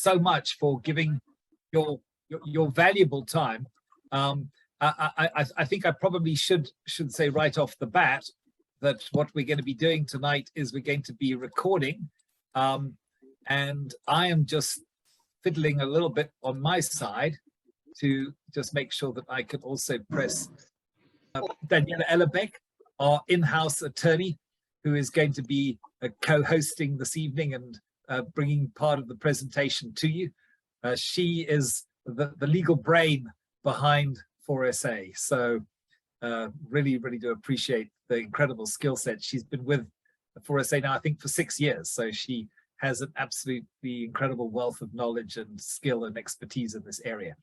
so much for giving your valuable time. I think I probably should say right off the bat that what we're going to be doing tonight is we're going to be recording, and I am just fiddling a little bit on my side to just make sure that I can also press Daniela Ellerbeck, our in-house attorney, who is going to be co-hosting this evening and bringing part of the presentation to you. She is the legal brain behind 4SA. So really do appreciate the incredible skill set. She's been with 4SA now, I think, for 6 years. So she has an absolutely incredible wealth of knowledge and skill and expertise in this area.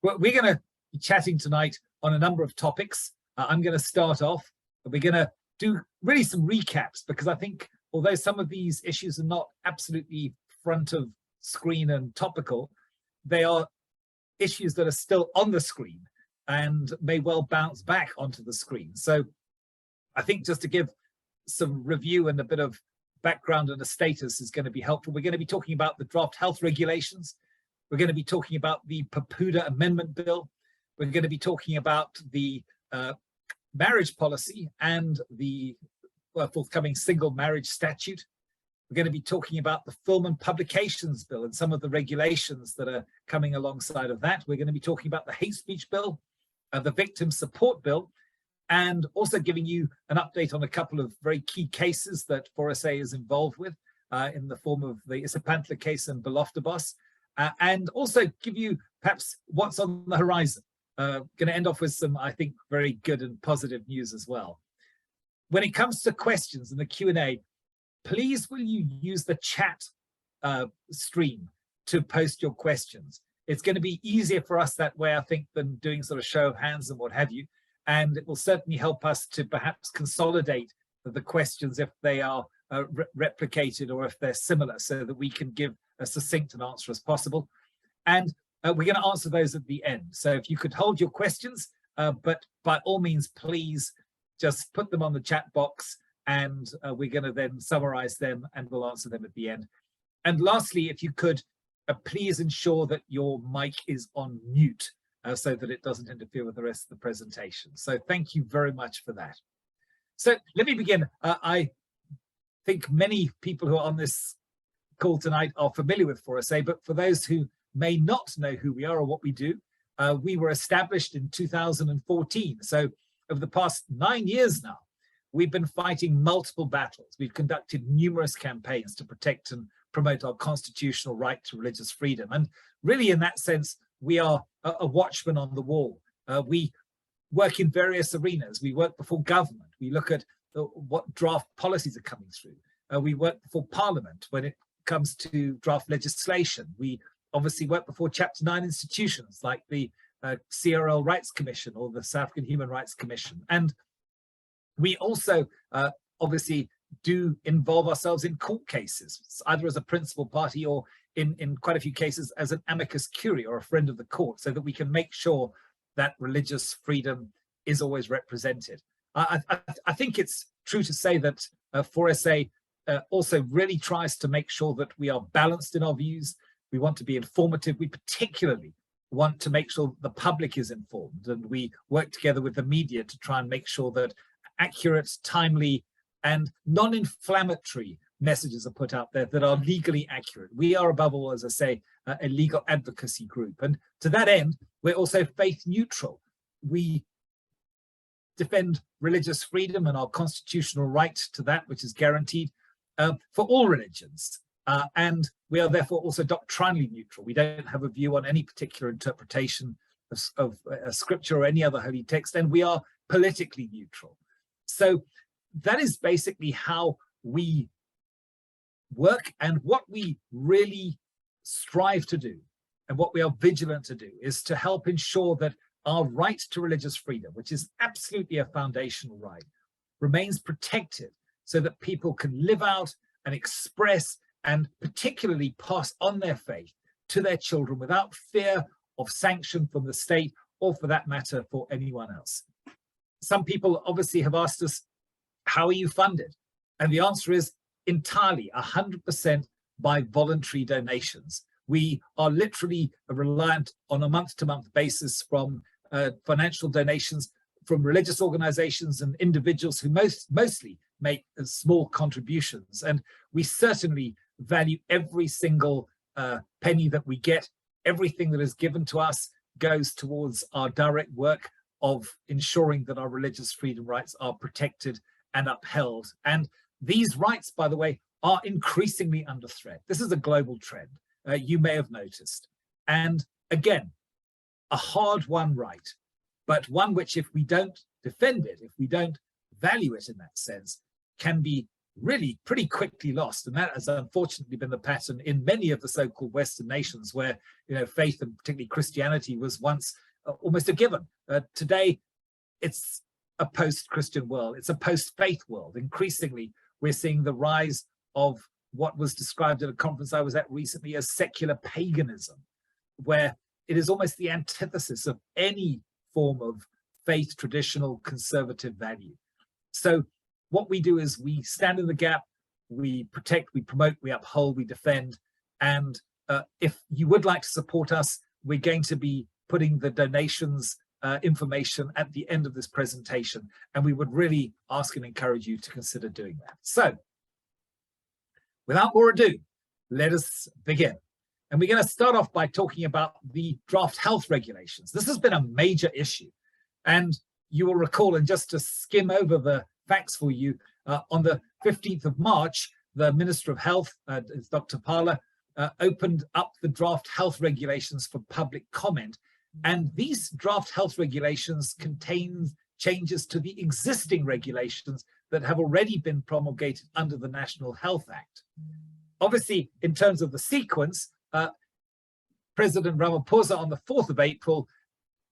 Well, we're going to be chatting tonight on a number of topics. I'm going to start off. We're going to do really some recaps, because I think although some of these issues are not absolutely front of screen and topical, they are issues that are still on the screen and may well bounce back onto the screen. So I think just to give some review and a bit of background and a status is going to be helpful. We're going to be talking about the draft health regulations. We're going to be talking about the PEPUDA amendment bill. We're going to be talking about the marriage policy and the forthcoming single marriage statute. We're going to be talking about the film and publications bill and some of the regulations that are coming alongside of that. We're going to be talking about the hate speech bill, the victim support bill, and also giving you an update on a couple of very key cases that 4SA is involved with in the form of the Isiphandla case and Beloftebos, and also give you perhaps what's on the horizon. Going to end off with some, I think, very good and positive news as well. When it comes to questions and the Q&A, please will you use the chat stream to post your questions. It's going to be easier for us that way, I think, than doing sort of show of hands and what have you. And it will certainly help us to perhaps consolidate the questions if they are replicated or if they're similar, so that we can give as succinct an answer as possible. And we're going to answer those at the end. So if you could hold your questions, but by all means, please just put them on the chat box, and we're going to then summarize them and we'll answer them at the end. And lastly, if you could please ensure that your mic is on mute so that it doesn't interfere with the rest of the presentation. So thank you very much for that. So let me begin. I think many people who are on this call tonight are familiar with 4SA, but for those who may not know who we are or what we do, we were established in 2014. So over the past 9 years now, we've been fighting multiple battles. We've conducted numerous campaigns to protect and promote our constitutional right to religious freedom. And really, in that sense, we are a watchman on the wall. We work in various arenas. We work before government. We look at what draft policies are coming through. We work before Parliament when it comes to draft legislation. We obviously work before Chapter 9 institutions like the CRL Rights Commission or the South African Human Rights Commission. And we also obviously do involve ourselves in court cases, either as a principal party or in quite a few cases as an amicus curiae or a friend of the court, so that we can make sure that religious freedom is always represented. I think it's true to say that 4SA also really tries to make sure that we are balanced in our views. We want to be informative. We particularly want to make sure the public is informed, and we work together with the media to try and make sure that accurate, timely, and non-inflammatory messages are put out there that are legally accurate. We are, above all, as I say, a legal advocacy group. And to that end, we're also faith neutral. We defend religious freedom and our constitutional right to that, which is guaranteed for all religions. And we are therefore also doctrinally neutral. We don't have a view on any particular interpretation of scripture or any other holy text, and we are politically neutral. So that is basically how we work, and what we really strive to do and what we are vigilant to do is to help ensure that our right to religious freedom, which is absolutely a foundational right, remains protected so that people can live out and express and particularly pass on their faith to their children without fear of sanction from the state or, for that matter, for anyone else. Some people obviously have asked us, how are you funded? And the answer is entirely 100% by voluntary donations. We are literally reliant on a month-to-month basis from financial donations from religious organizations and individuals who mostly make small contributions. And we certainly value every single penny that we get. Everything that is given to us goes towards our direct work of ensuring that our religious freedom rights are protected and upheld. And these rights, by the way, are increasingly under threat. This is a global trend, you may have noticed. And again, a hard-won right, but one which, if we don't defend it, if we don't value it in that sense, can be really pretty quickly lost. And that has unfortunately been the pattern in many of the so-called Western nations where, you know, faith and particularly Christianity was once almost a given. Today, it's a post-Christian world. It's a post-faith world. Increasingly, we're seeing the rise of what was described at a conference I was at recently as secular paganism, where it is almost the antithesis of any form of faith, traditional, conservative value. So what we do is we stand in the gap, we protect, we promote, we uphold, we defend. And if you would like to support us, we're going to be putting the donations information at the end of this presentation. And we would really ask and encourage you to consider doing that. So without more ado, let us begin. And we're going to start off by talking about the draft health regulations. This has been a major issue. And you will recall, and just to skim over the facts for you, on the 15th of March, the Minister of Health, Dr. Parla, opened up the draft health regulations for public comment. And these draft health regulations contain changes to the existing regulations that have already been promulgated under the National Health Act. Obviously, in terms of the sequence, President Ramaphosa on the 4th of April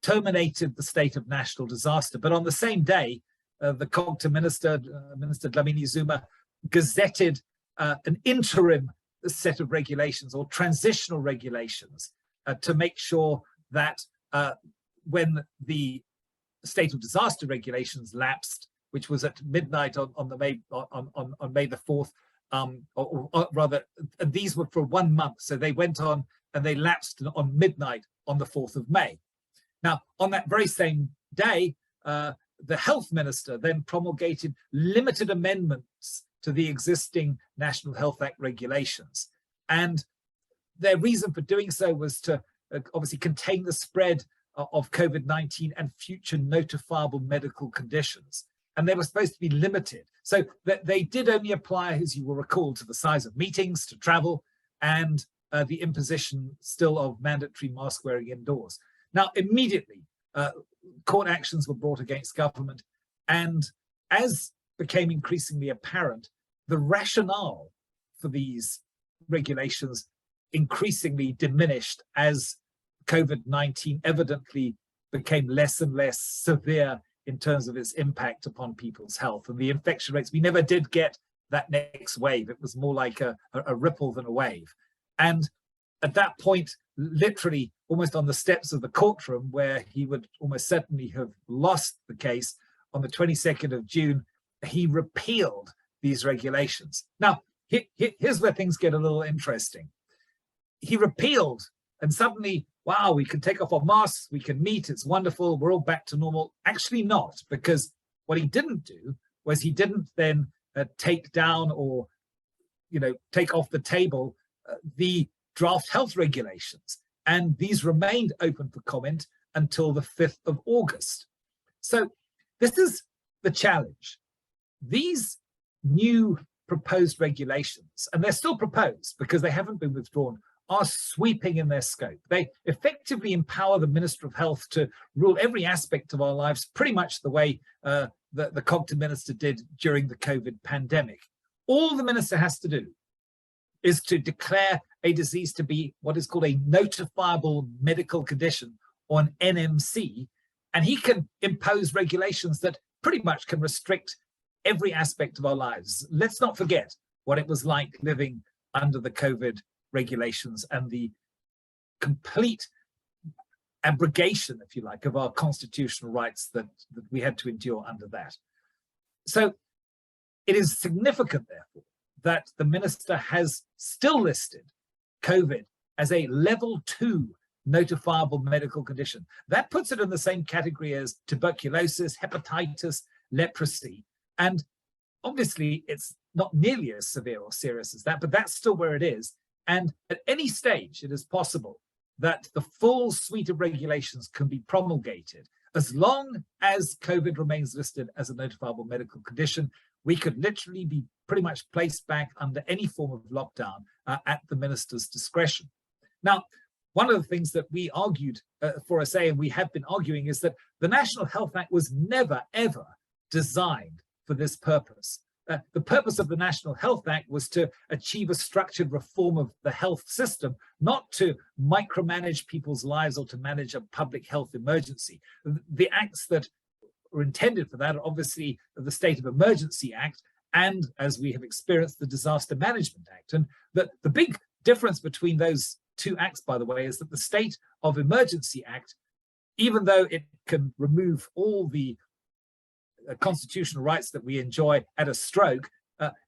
terminated the state of national disaster. But on the same day, the COGTA minister, Minister Dlamini Zuma, gazetted an interim set of regulations or transitional regulations to make sure that when the state of disaster regulations lapsed, which was at midnight on May the 4th, or rather, these were for 1 month. So they went on and they lapsed on midnight on the 4th of May. Now, on that very same day, the health minister then promulgated limited amendments to the existing National Health Act regulations. And their reason for doing so was to obviously contain the spread of COVID-19 and future notifiable medical conditions. And they were supposed to be limited. So that they did only apply, as you will recall, to the size of meetings, to travel, and the imposition still of mandatory mask wearing indoors. Now, immediately, court actions were brought against government. And as became increasingly apparent, the rationale for these regulations increasingly diminished as COVID-19 evidently became less and less severe in terms of its impact upon people's health. And the infection rates, we never did get that next wave. It was more like a ripple than a wave. And at that point, literally almost on the steps of the courtroom where he would almost certainly have lost the case, on the 22nd of June, he repealed these regulations. Now, here's where things get a little interesting. He repealed, and suddenly, wow, we can take off our masks, we can meet, it's wonderful, we're all back to normal. Actually not, because what he didn't do was he didn't then take down or, you know, take off the table the draft health regulations. And these remained open for comment until the 5th of August. So this is the challenge. These new proposed regulations, and they're still proposed because they haven't been withdrawn, are sweeping in their scope. They effectively empower the Minister of Health to rule every aspect of our lives, pretty much the way the COGTA minister did during the COVID pandemic. All the minister has to do is to declare a disease to be what is called a notifiable medical condition, or an NMC, and he can impose regulations that pretty much can restrict every aspect of our lives. Let's not forget what it was like living under the COVID regulations and the complete abrogation, if you like, of our constitutional rights that we had to endure under that. So it is significant, therefore, that the minister has still listed COVID as a level 2 notifiable medical condition. That puts it in the same category as tuberculosis, hepatitis, leprosy. And obviously, it's not nearly as severe or serious as that, but that's still where it is. And at any stage, it is possible that the full suite of regulations can be promulgated. As long as COVID remains listed as a notifiable medical condition, we could literally be pretty much placed back under any form of lockdown at the minister's discretion. Now, one of the things that we argued for SA, and we have been arguing, is that the National Health Act was never, ever designed for this purpose. The purpose of the National Health Act was to achieve a structured reform of the health system, not to micromanage people's lives or to manage a public health emergency. The acts that were intended for that are obviously the State of Emergency Act and, as we have experienced, the Disaster Management Act. And the big difference between those two acts, by the way, is that the State of Emergency Act, even though it can remove all the constitutional rights that we enjoy at a stroke,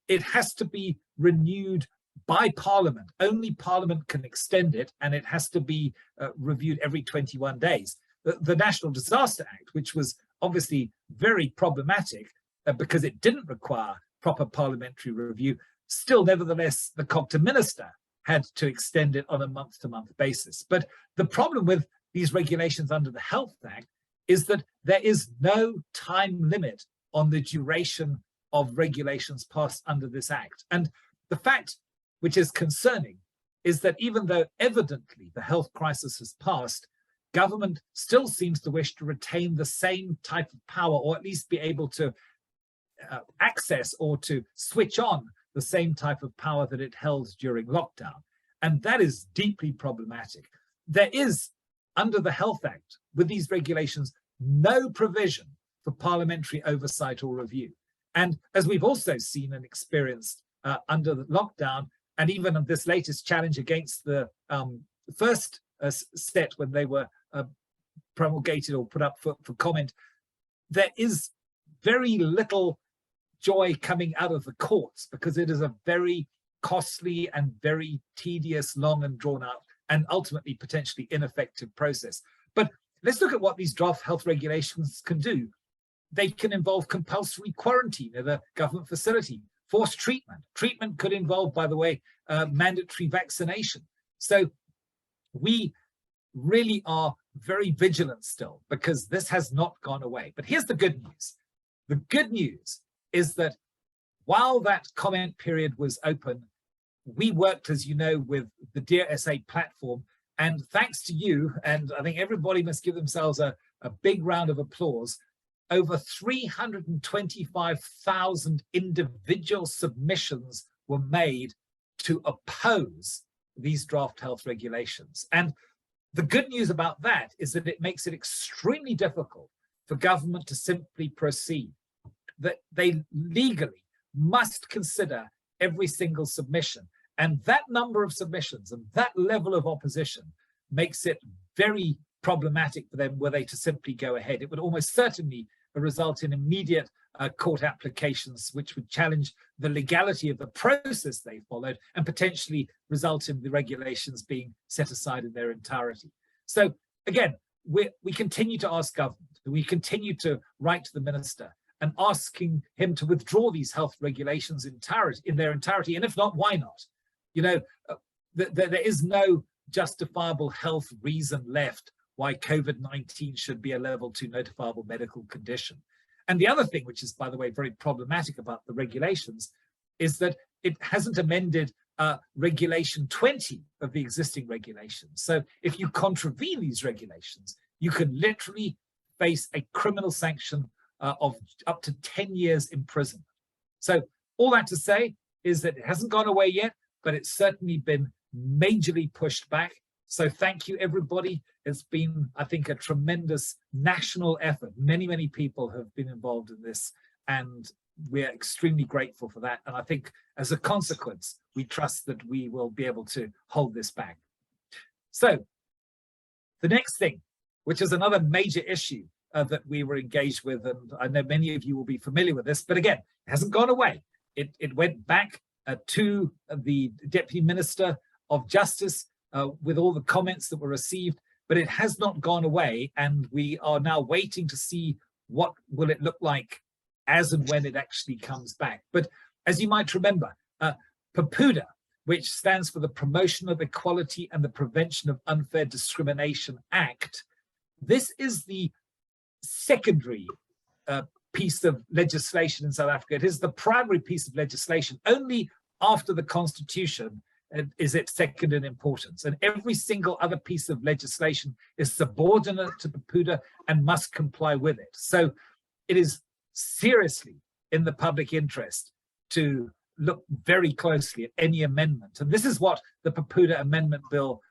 it has to be renewed by Parliament. Only Parliament can extend it, and it has to be reviewed every 21 days. The National Disaster Act, which was obviously very problematic because it didn't require proper parliamentary review, still, nevertheless, the COGTA minister had to extend it on a month-to-month basis. But the problem with these regulations under the Health Act is that there is no time limit on the duration of regulations passed under this act. And the fact, which is concerning, is that even though evidently the health crisis has passed, government still seems to wish to retain the same type of power, or at least be able to access or to switch on the same type of power that it held during lockdown. And that is deeply problematic. There is, under the Health Act, with these regulations, no provision for parliamentary oversight or review. And as we've also seen and experienced under the lockdown, and even on this latest challenge against the first set when they were promulgated or put up for comment, there is very little joy coming out of the courts because it is a very costly and very tedious, long and drawn out, and ultimately potentially ineffective process. But let's look at what these draft health regulations can do. They can involve compulsory quarantine at a government facility, forced treatment. Treatment could involve, by the way, mandatory vaccination. So we really are very vigilant still because this has not gone away. But here's the good news. The good news is that while that comment period was open, we worked, as you know, with the Dear SA platform. And thanks to you, and I think everybody must give themselves a big round of applause, over 325,000 individual submissions were made to oppose these draft health regulations. And the good news about that is that it makes it extremely difficult for government to simply proceed, that they legally must consider every single submission. And that number of submissions and that level of opposition makes it very problematic for them were they to simply go ahead. It would almost certainly result in immediate court applications, which would challenge the legality of the process they followed and potentially result in the regulations being set aside in their entirety. So again, we continue to ask government, we continue to write to the minister and asking him to withdraw these health regulations in their entirety. And if not, why not? You know, there is no justifiable health reason left why COVID-19 should be a level 2 notifiable medical condition. And the other thing, which is, by the way, very problematic about the regulations, is that it hasn't amended Regulation 20 of the existing regulations. So if you contravene these regulations, you can literally face a criminal sanction of up to 10 years imprisonment. So all that to say is that it hasn't gone away yet, but it's certainly been majorly pushed back. So thank you, everybody. It's been, I think, a tremendous national effort. Many, many people have been involved in this, and we're extremely grateful for that. And I think as a consequence, we trust that we will be able to hold this back. So the next thing, which is another major issue that we were engaged with, and I know many of you will be familiar with this, but again, it hasn't gone away. It went back to the Deputy Minister of Justice with all the comments that were received, but it has not gone away, and we are now waiting to see what will it look like as and when it actually comes back. But as you might remember, PEPUDA, which stands for the Promotion of Equality and the Prevention of Unfair Discrimination Act, this is the secondary piece of legislation in South Africa. It is the primary piece of legislation. Only after the Constitution is it second in importance. And every single other piece of legislation is subordinate to PEPUDA and must comply with it. So it is seriously in the public interest to look very closely at any amendment. And this is what the PEPUDA Amendment Bill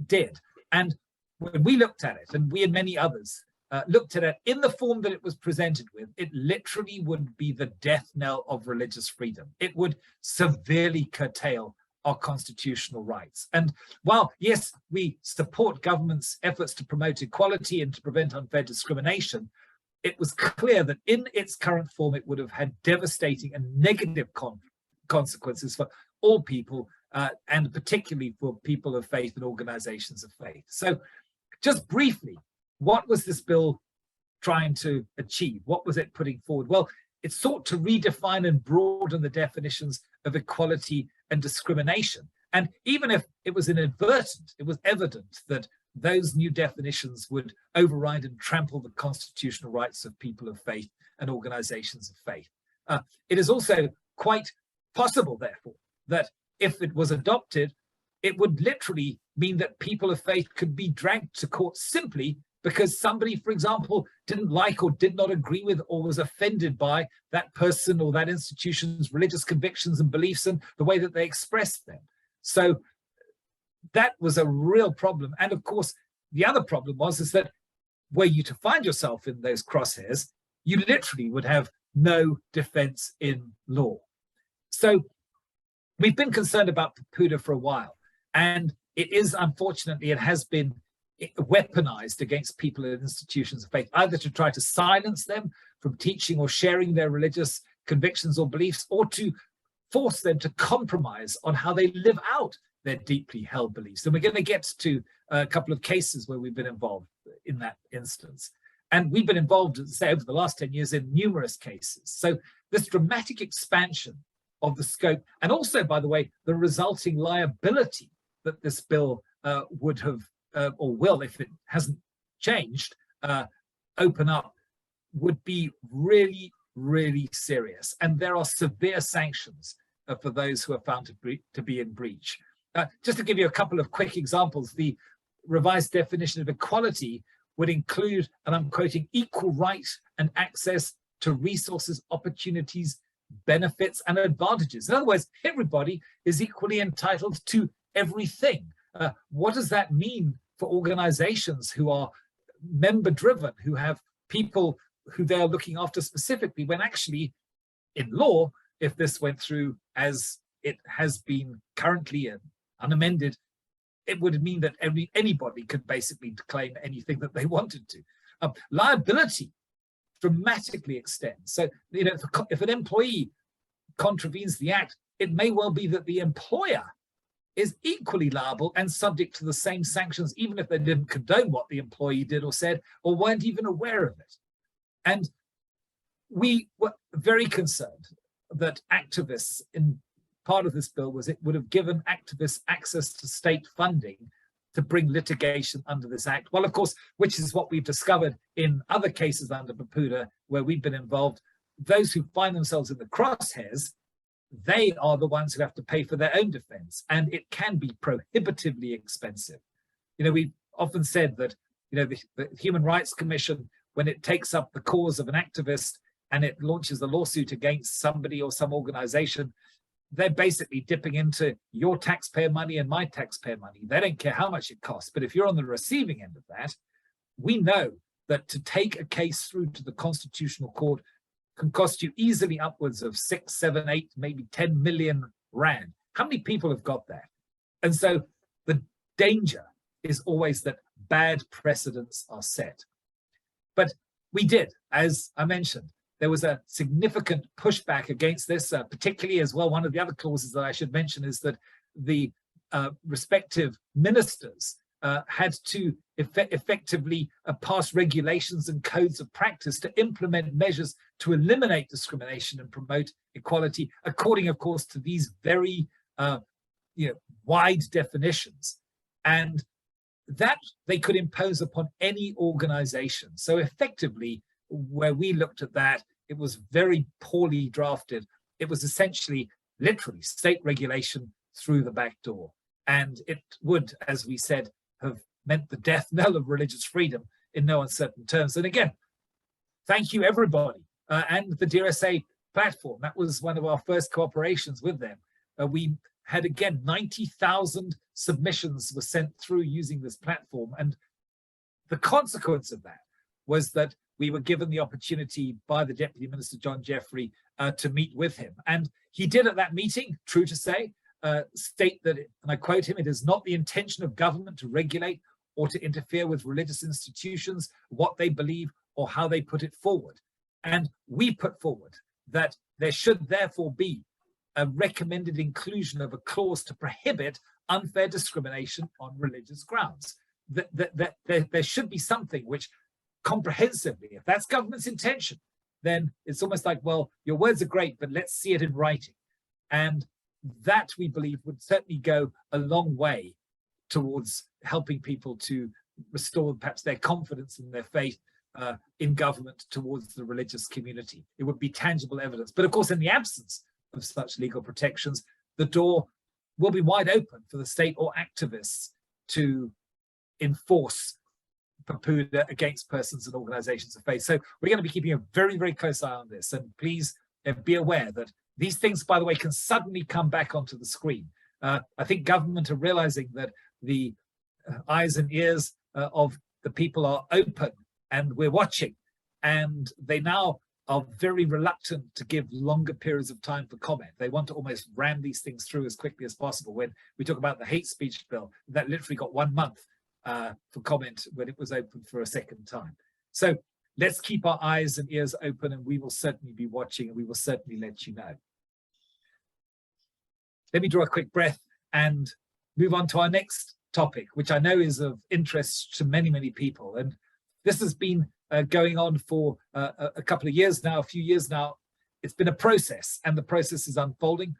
did. And when we looked at it, and we and many others looked at it in the form that it was presented with, it literally would be the death knell of religious freedom. It would severely curtail our constitutional rights. And while, yes, we support government's efforts to promote equality and to prevent unfair discrimination, it was clear that in its current form, it would have had devastating and negative consequences for all people, and particularly for people of faith and organizations of faith. So just briefly, what was this bill trying to achieve? What was it putting forward? Well, it sought to redefine and broaden the definitions of equality and discrimination. And even if it was inadvertent, it was evident that those new definitions would override and trample the constitutional rights of people of faith and organizations of faith. It is also quite possible, therefore, that if it was adopted, it would literally mean that people of faith could be dragged to court simply because somebody, for example, didn't like or did not agree with or was offended by that person or that institution's religious convictions and beliefs and the way that they expressed them. So that was a real problem. And of course, the other problem is that were you to find yourself in those crosshairs, you literally would have no defense in law. So we've been concerned about PEPUDA for a while, and it is, unfortunately, it has been weaponized against people in institutions of faith, either to try to silence them from teaching or sharing their religious convictions or beliefs, or to force them to compromise on how they live out their deeply held beliefs. And we're going to get to a couple of cases where we've been involved in that instance. And we've been involved, as I say, over the last 10 years in numerous cases. So this dramatic expansion of the scope, and also, by the way, the resulting liability that this bill would have, or will, if it hasn't changed, open up, would be really, really serious. And there are severe sanctions for those who are found to be in breach. Just to give you a couple of quick examples, the revised definition of equality would include, and I'm quoting, equal right and access to resources, opportunities, benefits, and advantages. In other words, everybody is equally entitled to everything. What does that mean for organizations who are member-driven, who have people who they are looking after specifically, when actually, in law, if this went through as it has been currently unamended, it would mean that anybody could basically claim anything that they wanted to. Liability dramatically extends. So, you know, if an employee contravenes the act, it may well be that the employer is equally liable and subject to the same sanctions, even if they didn't condone what the employee did or said, or weren't even aware of it. And we were very concerned that activists, in part of this bill was it would have given activists access to state funding to bring litigation under this act. Well, of course, which is what we've discovered in other cases under PEPUDA where we've been involved. Those who find themselves in the crosshairs, they are the ones who have to pay for their own defense, and it can be prohibitively expensive. You know, we've often said that, you know, the Human Rights Commission, when it takes up the cause of an activist and it launches a lawsuit against somebody or some organization, they're basically dipping into your taxpayer money and my taxpayer money. They don't care how much it costs. But if you're on the receiving end of that, we know that to take a case through to the Constitutional Court can cost you easily upwards of 6, 7, 8, maybe 10 million rand. How many people have got that? And so the danger is always that bad precedents are set. But we did, as I mentioned, there was a significant pushback against this, particularly as well. One of the other clauses that I should mention is that the respective ministers had to effectively pass regulations and codes of practice to implement measures to eliminate discrimination and promote equality, according, of course, to these very wide definitions. And that they could impose upon any organization. So effectively, where we looked at that, it was very poorly drafted. It was essentially, literally, state regulation through the back door. And it would, as we said, have meant the death knell of religious freedom in no uncertain terms. And again, thank you, everybody, and the DRSA platform. That was one of our first cooperations with them. We had, again, 90,000 submissions were sent through using this platform. And the consequence of that was that we were given the opportunity by the Deputy Minister, John Jeffrey, to meet with him. And he did at that meeting, true to say, state that, and I quote him, "It is not the intention of government to regulate or to interfere with religious institutions, what they believe or how they put it forward." And we put forward that there should therefore be a recommended inclusion of a clause to prohibit unfair discrimination on religious grounds. That there should be something which comprehensively, if that's government's intention, then it's almost like, well, your words are great, but let's see it in writing. And that, we believe, would certainly go a long way towards helping people to restore perhaps their confidence and their faith in government towards the religious community. It would be tangible evidence. But of course, in the absence of such legal protections, the door will be wide open for the state or activists to enforce PEPUDA against persons and organizations of faith. So we're going to be keeping a very, very close eye on this. And please be aware that these things, by the way, can suddenly come back onto the screen. I think government are realizing that the eyes and ears of the people are open and we're watching. And they now are very reluctant to give longer periods of time for comment. They want to almost ram these things through as quickly as possible. When we talk about the hate speech bill, that literally got 1 month for comment when it was open for a second time. So let's keep our eyes and ears open, and we will certainly be watching, and we will certainly let you know. Let me draw a quick breath and move on to our next topic, which I know is of interest to many, many people. And this has been going on for a couple of years now, a few years now. It's been a process, and the process is unfolding.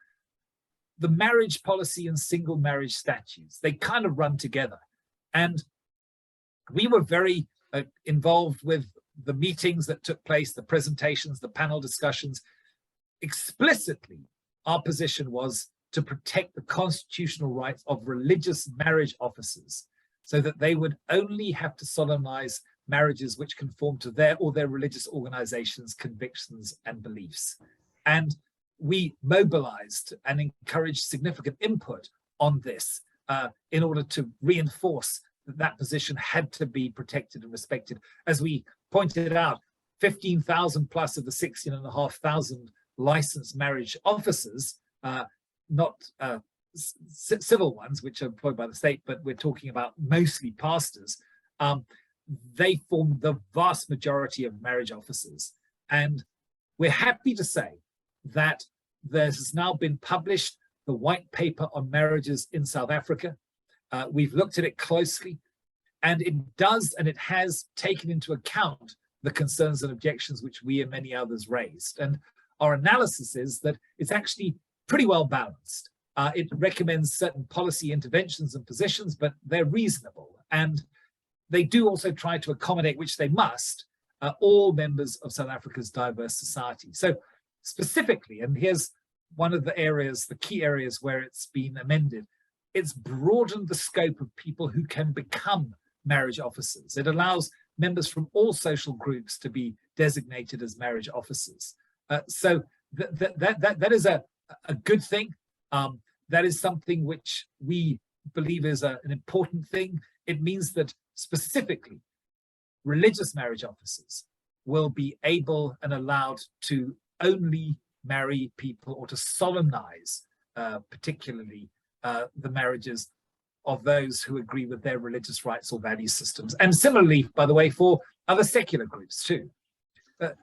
The marriage policy and single marriage statutes, they kind of run together. And we were very involved with the meetings that took place, the presentations, the panel discussions. Explicitly, our position was to protect the constitutional rights of religious marriage officers so that they would only have to solemnize marriages which conform to their or their religious organizations' convictions and beliefs. And we mobilized and encouraged significant input on this in order to reinforce that that position had to be protected and respected. As we pointed out, 15,000 plus of the 16,500 licensed marriage officers, not civil ones, which are employed by the state, but we're talking about mostly pastors, they form the vast majority of marriage officers. And we're happy to say that there has now been published the white paper on marriages in South Africa. We've looked at it closely, and it does, and it has taken into account the concerns and objections which we and many others raised. And our analysis is that it's actually pretty well balanced. It recommends certain policy interventions and positions, but they're reasonable. And they do also try to accommodate, which they must, all members of South Africa's diverse society. So specifically, and here's one of the areas, the key areas where it's been amended, it's broadened the scope of people who can become marriage officers. It allows members from all social groups to be designated as marriage officers. So that is a good thing. That is something which we believe is an important thing. It means that specifically religious marriage officers will be able and allowed to only marry people or to solemnize particularly the marriages of those who agree with their religious rights or value systems. And similarly, by the way, for other secular groups too.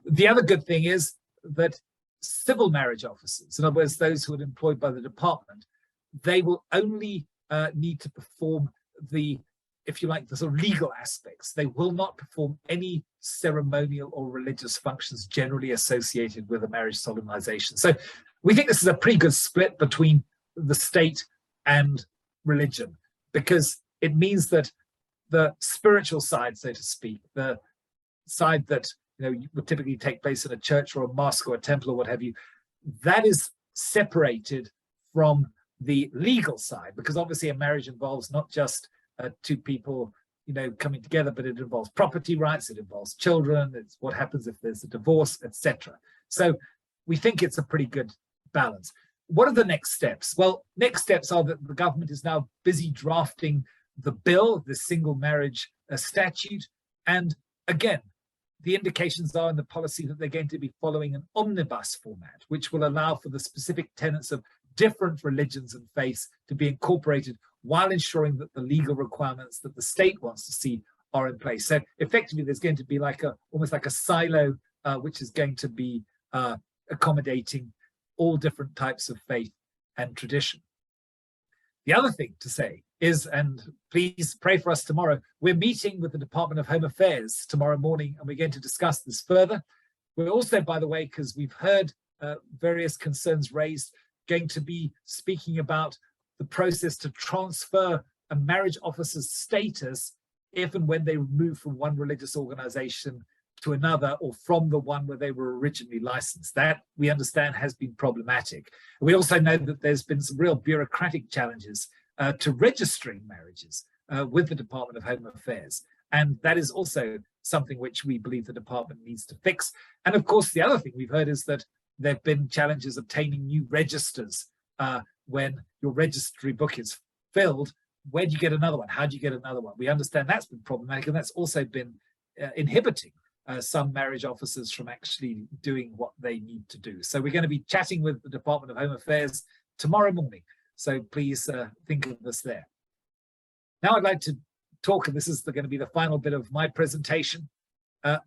The other good thing is that civil marriage officers, in other words, those who are employed by the department, they will only need to perform the, if you like, the sort of legal aspects. They will not perform any ceremonial or religious functions generally associated with a marriage solemnization. So we think this is a pretty good split between the state and religion, because it means that the spiritual side, so to speak, the side that would typically take place in a church or a mosque or a temple or what have you, that is separated from the legal side, because obviously a marriage involves not just two people coming together, but it involves property rights, it involves children, it's what happens if there's a divorce, etc. So we think it's a pretty good balance. What are the next steps? Well, next steps are that the government is now busy drafting the bill, the single marriage statute, and again, the indications are in the policy that they're going to be following an omnibus format, which will allow for the specific tenets of different religions and faiths to be incorporated while ensuring that the legal requirements that the state wants to see are in place. So effectively, there's going to be almost like a silo, which is going to be accommodating all different types of faith and tradition. The other thing to say is, and please pray for us tomorrow, we're meeting with the Department of Home Affairs tomorrow morning, and we're going to discuss this further. We're also, by the way, because we've heard various concerns raised, going to be speaking about the process to transfer a marriage officer's status if and when they move from one religious organization to another, or from the one where they were originally licensed. That, we understand, has been problematic. We also know that there's been some real bureaucratic challenges to registering marriages with the Department of Home Affairs. And that is also something which we believe the department needs to fix. And of course, the other thing we've heard is that there have been challenges obtaining new registers. When your registry book is filled, where do you get another one? How do you get another one? We understand that's been problematic, and that's also been inhibiting some marriage officers from actually doing what they need to do. So we're going to be chatting with the Department of Home Affairs tomorrow morning. So please think of us there. Now I'd like to talk, and this is going to be the final bit of my presentation,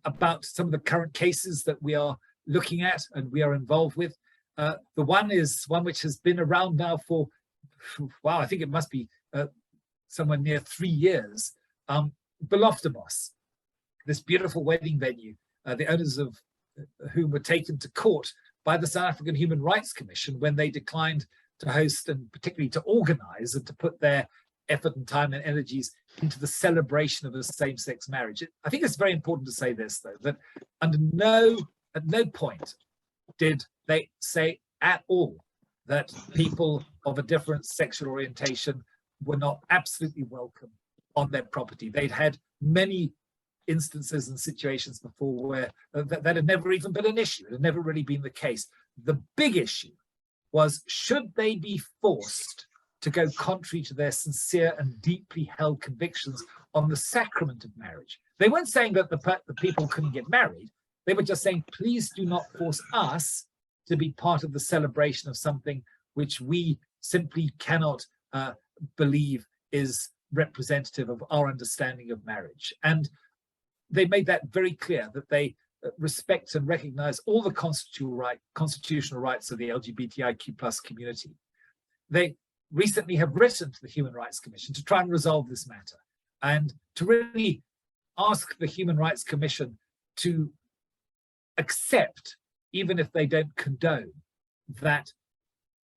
about some of the current cases that we are looking at and we are involved with. The one is one which has been around now for, wow, I think it must be somewhere near 3 years. Beloftebos, this beautiful wedding venue, the owners of whom were taken to court by the South African Human Rights Commission when they declined to host and particularly to organize and to put their effort and time and energies into the celebration of a same-sex marriage. I think it's very important to say this, though, that at no point did they say at all that people of a different sexual orientation were not absolutely welcome on their property. They'd had many instances and situations before where that had never even been an issue. It had never really been the case. The big issue was, should they be forced to go contrary to their sincere and deeply held convictions on the sacrament of marriage? They weren't saying that the people couldn't get married. They were just saying, please do not force us to be part of the celebration of something which we simply cannot believe is representative of our understanding of marriage. And they made that very clear, that they respect and recognize all the constitutional rights of the LGBTIQ+ community. They recently have written to the Human Rights Commission to try and resolve this matter, and to really ask the Human Rights Commission to accept, even if they don't condone, that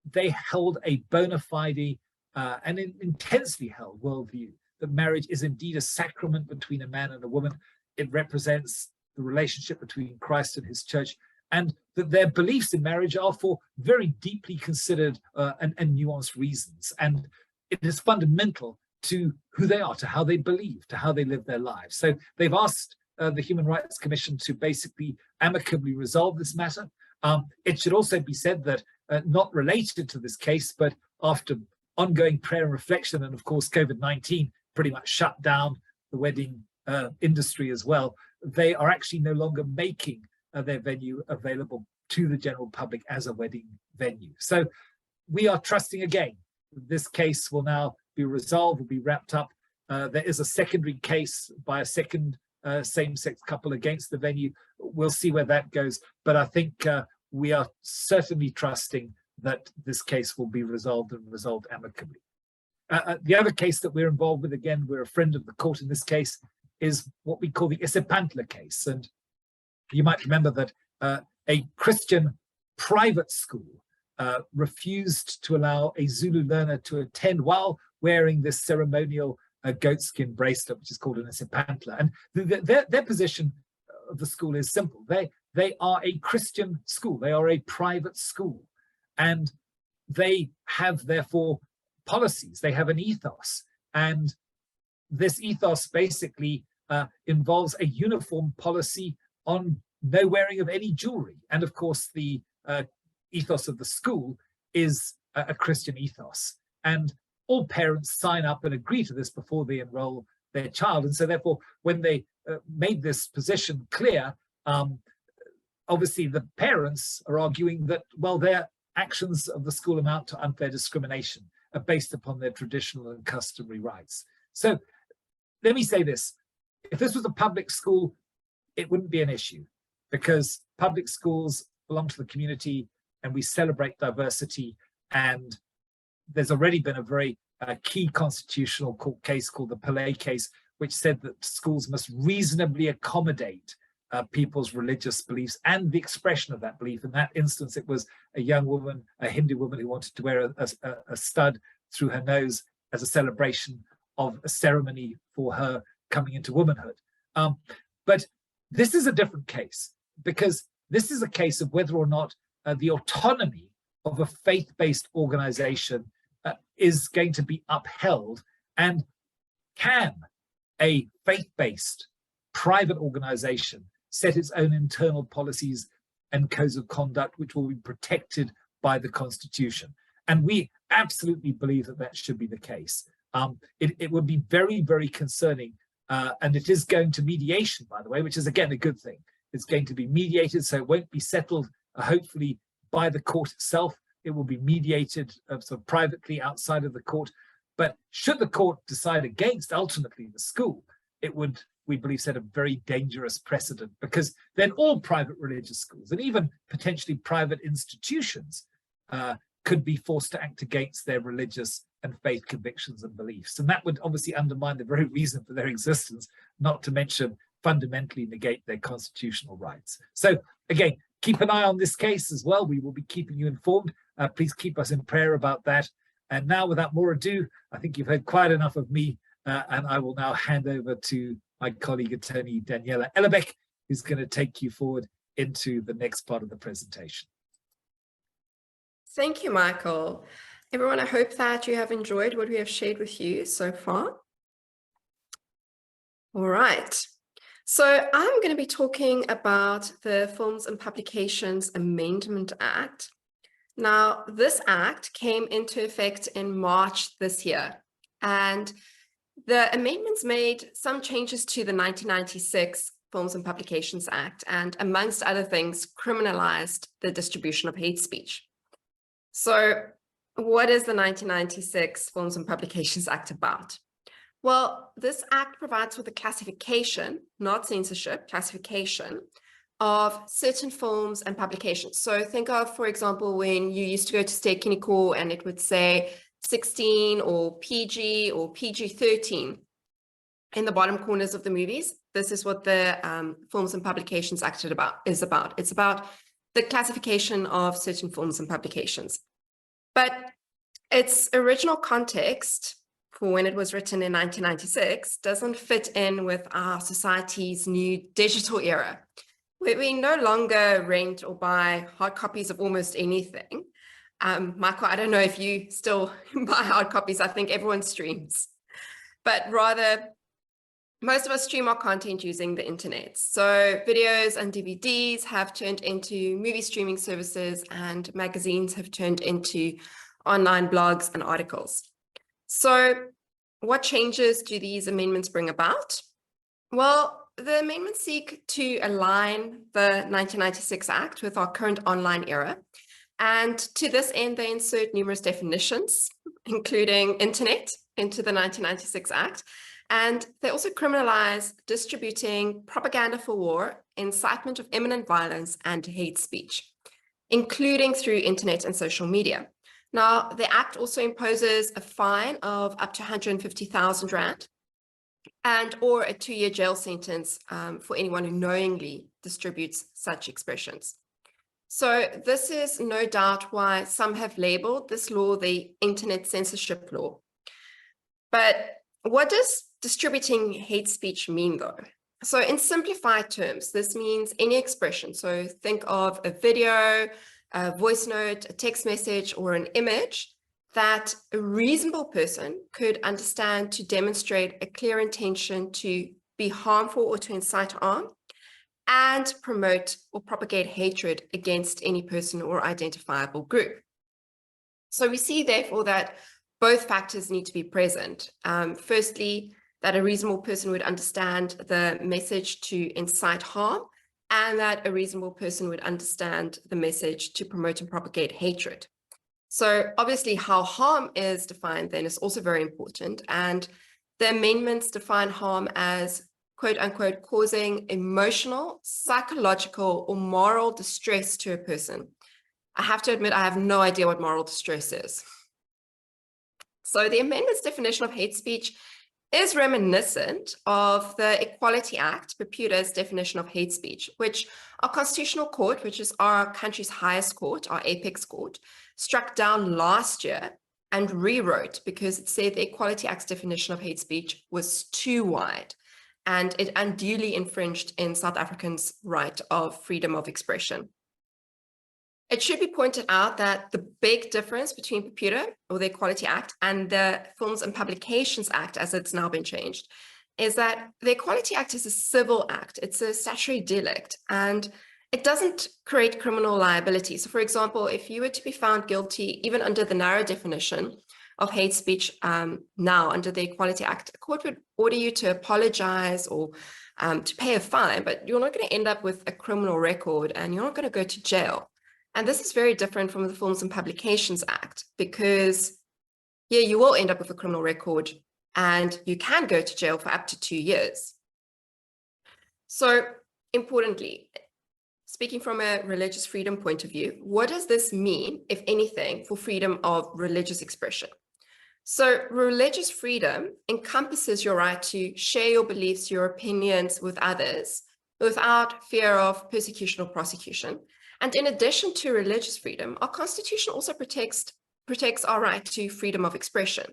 they hold a bona fide and intensely held worldview that marriage is indeed a sacrament between a man and a woman. It represents the relationship between Christ and his church, and that their beliefs in marriage are for very deeply considered and nuanced reasons. And it is fundamental to who they are, to how they believe, to how they live their lives. So they've asked the Human Rights Commission to basically amicably resolve this matter. It should also be said that, not related to this case, but after ongoing prayer and reflection, and of course COVID-19 pretty much shut down the wedding industry as well, they are actually no longer making their venue available to the general public as a wedding venue. So we are trusting again, this case will now be resolved, will be wrapped up. There is a secondary case by a second same-sex couple against the venue. We'll see where that goes, but I think we are certainly trusting that this case will be resolved and resolved amicably. The other case that we're involved with, again, we're a friend of the court in this case, is what we call the Isiphandla case. And you might remember that a Christian private school refused to allow a Zulu learner to attend while wearing this ceremonial goatskin bracelet, which is called an Isiphandla. And their position of the school is simple. They are a Christian school. They are a private school. And they have, therefore, policies. They have an ethos. And this ethos basically involves a uniform policy on no wearing of any jewelry. And of course, the ethos of the school is a Christian ethos. And all parents sign up and agree to this before they enroll their child. And so therefore, when they made this position clear, obviously the parents are arguing that, well, their actions of the school amount to unfair discrimination are based upon their traditional and customary rights. So let me say this. If this was a public school, it wouldn't be an issue, because public schools belong to the community and we celebrate diversity. And there's already been a very key constitutional court case called the Pillay case, which said that schools must reasonably accommodate people's religious beliefs and the expression of that belief. In that instance, it was a young woman, a Hindu woman, who wanted to wear a stud through her nose as a celebration of a ceremony for her coming into womanhood. But this is a different case, because this is a case of whether or not the autonomy of a faith-based organization is going to be upheld, and can a faith-based private organization set its own internal policies and codes of conduct which will be protected by the Constitution. And we absolutely believe that that should be the case. It would be very, very concerning, and it is going to mediation, by the way, which is again a good thing. It's going to be mediated, so it won't be settled, hopefully, by the court itself. It will be mediated sort of privately outside of the court. But should the court decide against ultimately the school, it would, we believe, set a very dangerous precedent, because then all private religious schools and even potentially private institutions could be forced to act against their religious and faith convictions and beliefs. And that would obviously undermine the very reason for their existence, not to mention fundamentally negate their constitutional rights. So again, keep an eye on this case as well. We will be keeping you informed. Please keep us in prayer about that. And now, without more ado, I think you've heard quite enough of me, and I will now hand over to my colleague attorney, Daniela Ellerbeck, who's going to take you forward into the next part of the presentation. Thank you, Michael. Everyone, I hope that you have enjoyed what we have shared with you so far. All right. So I'm going to be talking about the Films and Publications Amendment Act. Now, this act came into effect in March this year, and the amendments made some changes to the 1996 Films and Publications Act, and amongst other things, criminalized the distribution of hate speech. So what is the 1996 Films and Publications Act about? Well, this act provides for the classification, not censorship, classification of certain films and publications. So think of, for example, when you used to go to State Kiniko and it would say 16 or PG or PG-13 in the bottom corners of the movies. This is what the Films and Publications Act is about. It's about the classification of certain films and publications. But its original context, for when it was written in 1996, doesn't fit in with our society's new digital era, where we no longer rent or buy hard copies of almost anything. Michael, I don't know if you still buy hard copies. I think everyone streams, but rather most of us stream our content using the internet. So videos and DVDs have turned into movie streaming services, and magazines have turned into online blogs and articles. So what changes do these amendments bring about? Well, the amendments seek to align the 1996 Act with our current online era. And to this end, they insert numerous definitions, including internet, into the 1996 Act. And they also criminalize distributing propaganda for war, incitement of imminent violence, and hate speech, including through internet and social media. Now, the Act also imposes a fine of up to 150,000 Rand and or a 2-year jail sentence for anyone who knowingly distributes such expressions. So this is no doubt why some have labeled this law the internet censorship law. But what does distributing hate speech mean though? So in simplified terms, this means any expression. So think of a video, a voice note, a text message, or an image that a reasonable person could understand to demonstrate a clear intention to be harmful or to incite harm and promote or propagate hatred against any person or identifiable group. So we see therefore that both factors need to be present. Firstly, that a reasonable person would understand the message to incite harm, and that a reasonable person would understand the message to promote and propagate hatred. So obviously how harm is defined then is also very important. And the amendments define harm as quote unquote causing emotional, psychological, or moral distress to a person. I have to admit, I have no idea what moral distress is. So the amendment's definition of hate speech is reminiscent of the Equality Act, PEPUDA's definition of hate speech, which our constitutional court, which is our country's highest court, our apex court, struck down last year and rewrote because it said the Equality Act's definition of hate speech was too wide and it unduly infringed in South Africans' right of freedom of expression. It should be pointed out that the big difference between PEPUDA, or the Equality Act, and the Films and Publications Act, as it's now been changed, is that the Equality Act is a civil act. It's a statutory delict, and it doesn't create criminal liability. So, for example, if you were to be found guilty, even under the narrow definition of hate speech now under the Equality Act, a court would order you to apologize or to pay a fine, but you're not going to end up with a criminal record and you're not going to go to jail. And this is very different from the Films and Publications Act because, yeah, you will end up with a criminal record and you can go to jail for up to 2 years. So importantly, speaking from a religious freedom point of view, what does this mean, if anything, for freedom of religious expression? So religious freedom encompasses your right to share your beliefs, your opinions with others without fear of persecution or prosecution. And in addition to religious freedom, our Constitution also protects our right to freedom of expression.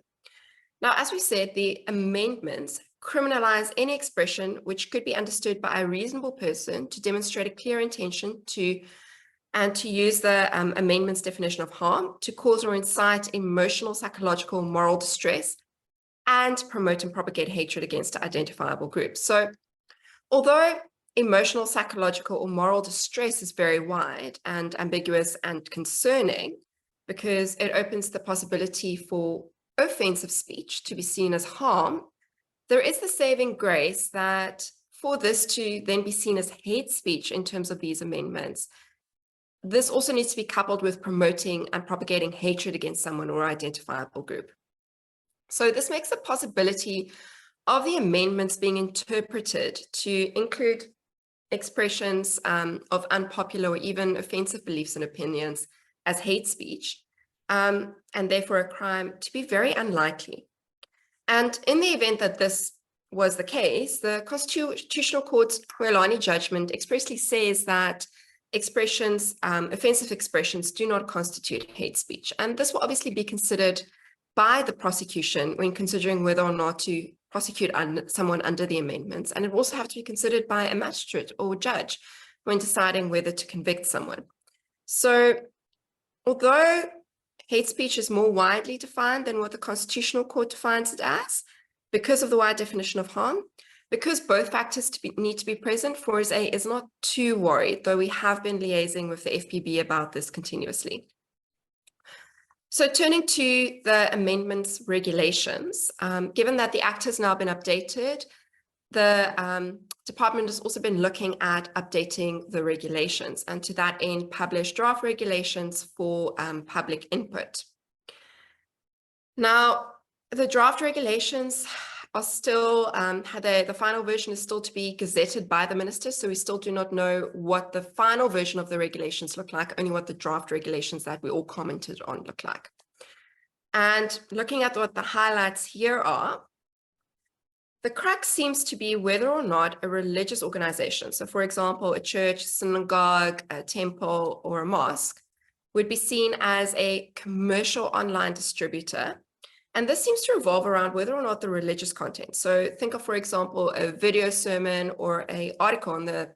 Now, as we said, the amendments criminalize any expression which could be understood by a reasonable person to demonstrate a clear intention to use the amendment's definition of harm to cause or incite emotional, psychological, moral distress and promote and propagate hatred against identifiable groups. So although emotional, psychological, or moral distress is very wide and ambiguous and concerning because it opens the possibility for offensive speech to be seen as harm, there is the saving grace that for this to then be seen as hate speech in terms of these amendments, this also needs to be coupled with promoting and propagating hatred against someone or identifiable group. So this makes the possibility of the amendments being interpreted to include expressions of unpopular or even offensive beliefs and opinions as hate speech, and therefore a crime, to be very unlikely. And in the event that this was the case, the Constitutional Court's Huelani judgment expressly says that expressions, offensive expressions, do not constitute hate speech. And this will obviously be considered by the prosecution when considering whether or not to prosecute someone under the amendments. And it will also have to be considered by a magistrate or judge when deciding whether to convict someone. So although hate speech is more widely defined than what the Constitutional Court defines it as, because of the wide definition of harm, because both factors need to be present, 4SA is not too worried, though we have been liaising with the FPB about this continuously. So turning to the amendments regulations, given that the Act has now been updated, the department has also been looking at updating the regulations, and to that end published draft regulations for public input. Now, the draft regulations are still, the final version is still to be gazetted by the minister, so we still do not know what the final version of the regulations look like, only what the draft regulations that we all commented on look like. And looking at what the highlights here are, the crux seems to be whether or not a religious organization, so for example, a church, synagogue, a temple, or a mosque, would be seen as a commercial online distributor. And this seems to revolve around whether or not the religious content. So think of, for example, a video sermon or an article on the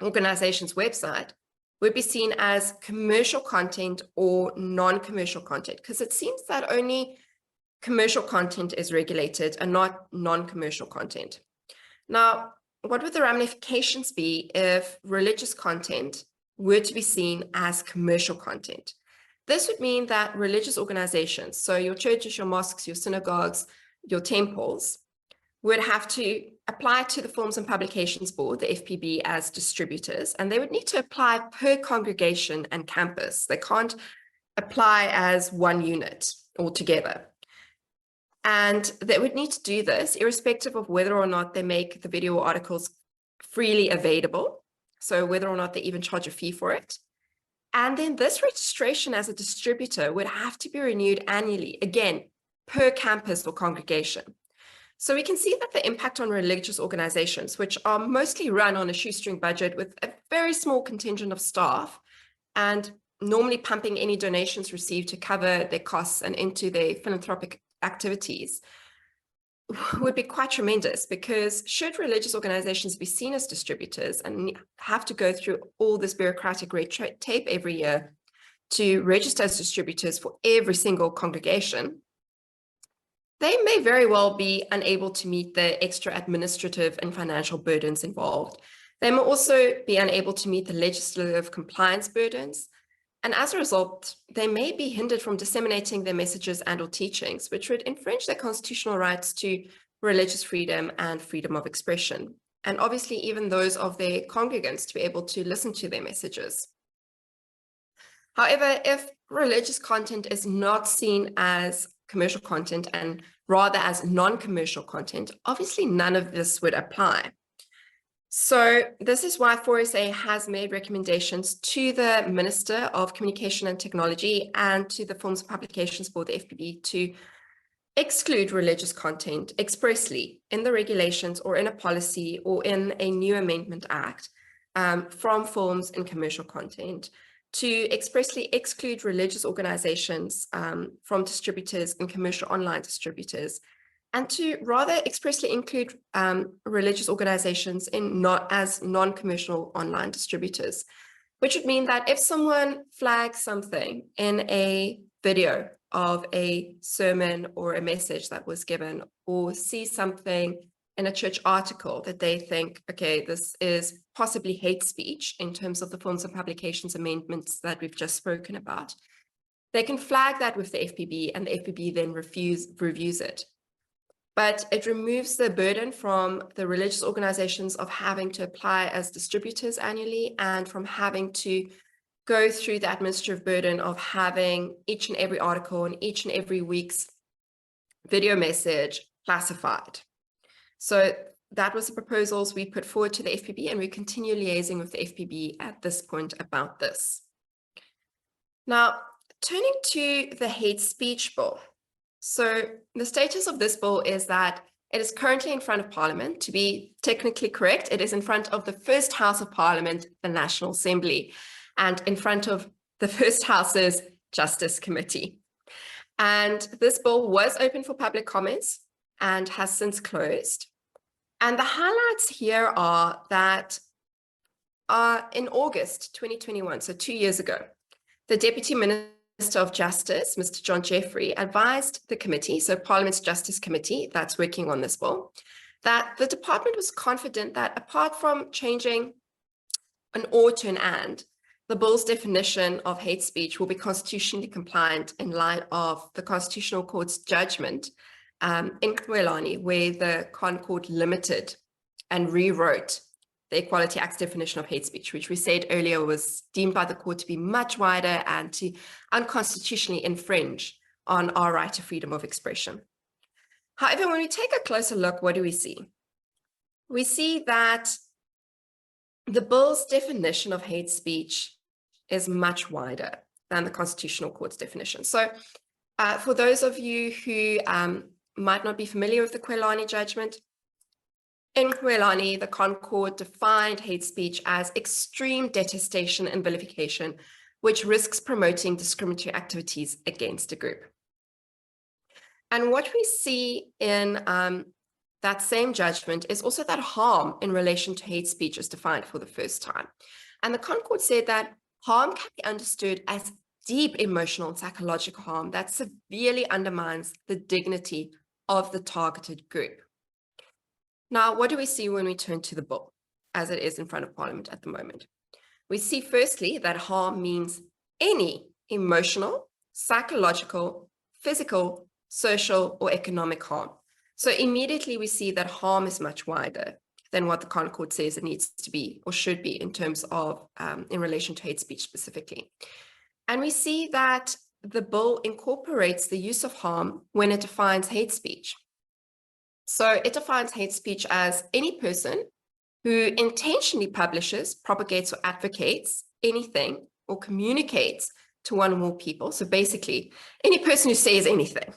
organization's website would be seen as commercial content or non-commercial content, because it seems that only commercial content is regulated and not non-commercial content. Now, what would the ramifications be if religious content were to be seen as commercial content? This would mean that religious organizations, so your churches, your mosques, your synagogues, your temples, would have to apply to the Forms and Publications Board, the FPB, as distributors, and they would need to apply per congregation and campus. They can't apply as one unit altogether. And they would need to do this irrespective of whether or not they make the video or articles freely available, so whether or not they even charge a fee for it. And then this registration as a distributor would have to be renewed annually, again, per campus or congregation. So we can see that the impact on religious organizations, which are mostly run on a shoestring budget with a very small contingent of staff, and normally pumping any donations received to cover their costs and into their philanthropic activities, would be quite tremendous, because should religious organizations be seen as distributors and have to go through all this bureaucratic red tape every year to register as distributors for every single congregation, they may very well be unable to meet the extra administrative and financial burdens involved. They may also be unable to meet the legislative compliance burdens. And as a result, they may be hindered from disseminating their messages and/or teachings, which would infringe their constitutional rights to religious freedom and freedom of expression, and obviously even those of their congregants to be able to listen to their messages. However, if religious content is not seen as commercial content and rather as non-commercial content, obviously none of this would apply. So this is why 4SA has made recommendations to the Minister of Communication and Technology and to the Forms and Publications Board, the FPB, to exclude religious content expressly in the regulations or in a policy or in a new amendment act from forms and commercial content, to expressly exclude religious organizations from distributors and commercial online distributors, and to rather expressly include religious organizations as non-commercial online distributors, which would mean that if someone flags something in a video of a sermon or a message that was given, or sees something in a church article that they think, okay, this is possibly hate speech in terms of the Forms and Publications amendments that we've just spoken about, they can flag that with the FPB, and the FPB then reviews it. But it removes the burden from the religious organizations of having to apply as distributors annually, and from having to go through the administrative burden of having each and every article and each and every week's video message classified. So that was the proposals we put forward to the FPB, and we continue liaising with the FPB at this point about this. Now, turning to the hate speech bill. So the status of this bill is that it is currently in front of Parliament. To be technically correct, it is in front of the first House of Parliament, the National Assembly, and in front of the first House's Justice Committee. And this bill was open for public comments and has since closed. And the highlights here are that in August 2021, so 2 years ago, the Deputy Minister of Justice, Mr. John Jeffrey, advised the committee, so Parliament's Justice Committee that's working on this bill, that the department was confident that apart from changing an or to an and, the bill's definition of hate speech will be constitutionally compliant in light of the Constitutional Court's judgment in Kwelani, where the Con Court limited and rewrote the Equality Act's definition of hate speech, which we said earlier was deemed by the court to be much wider and to unconstitutionally infringe on our right to freedom of expression. However, when we take a closer look, what do we see? We see that the bill's definition of hate speech is much wider than the Constitutional Court's definition. So For those of you who might not be familiar with the Kwelani judgment, in Kwelani, the Concord defined hate speech as extreme detestation and vilification, which risks promoting discriminatory activities against a group. And what we see in that same judgment is also that harm in relation to hate speech is defined for the first time. And the Concord said that harm can be understood as deep emotional and psychological harm that severely undermines the dignity of the targeted group. Now, what do we see when we turn to the bill as it is in front of Parliament at the moment? We see firstly that harm means any emotional, psychological, physical, social, or economic harm. So immediately we see that harm is much wider than what the Concord says it needs to be or should be in terms of in relation to hate speech specifically. And we see that the bill incorporates the use of harm when it defines hate speech. So it defines hate speech as any person who intentionally publishes, propagates, or advocates anything or communicates to one or more people. So basically, any person who says anything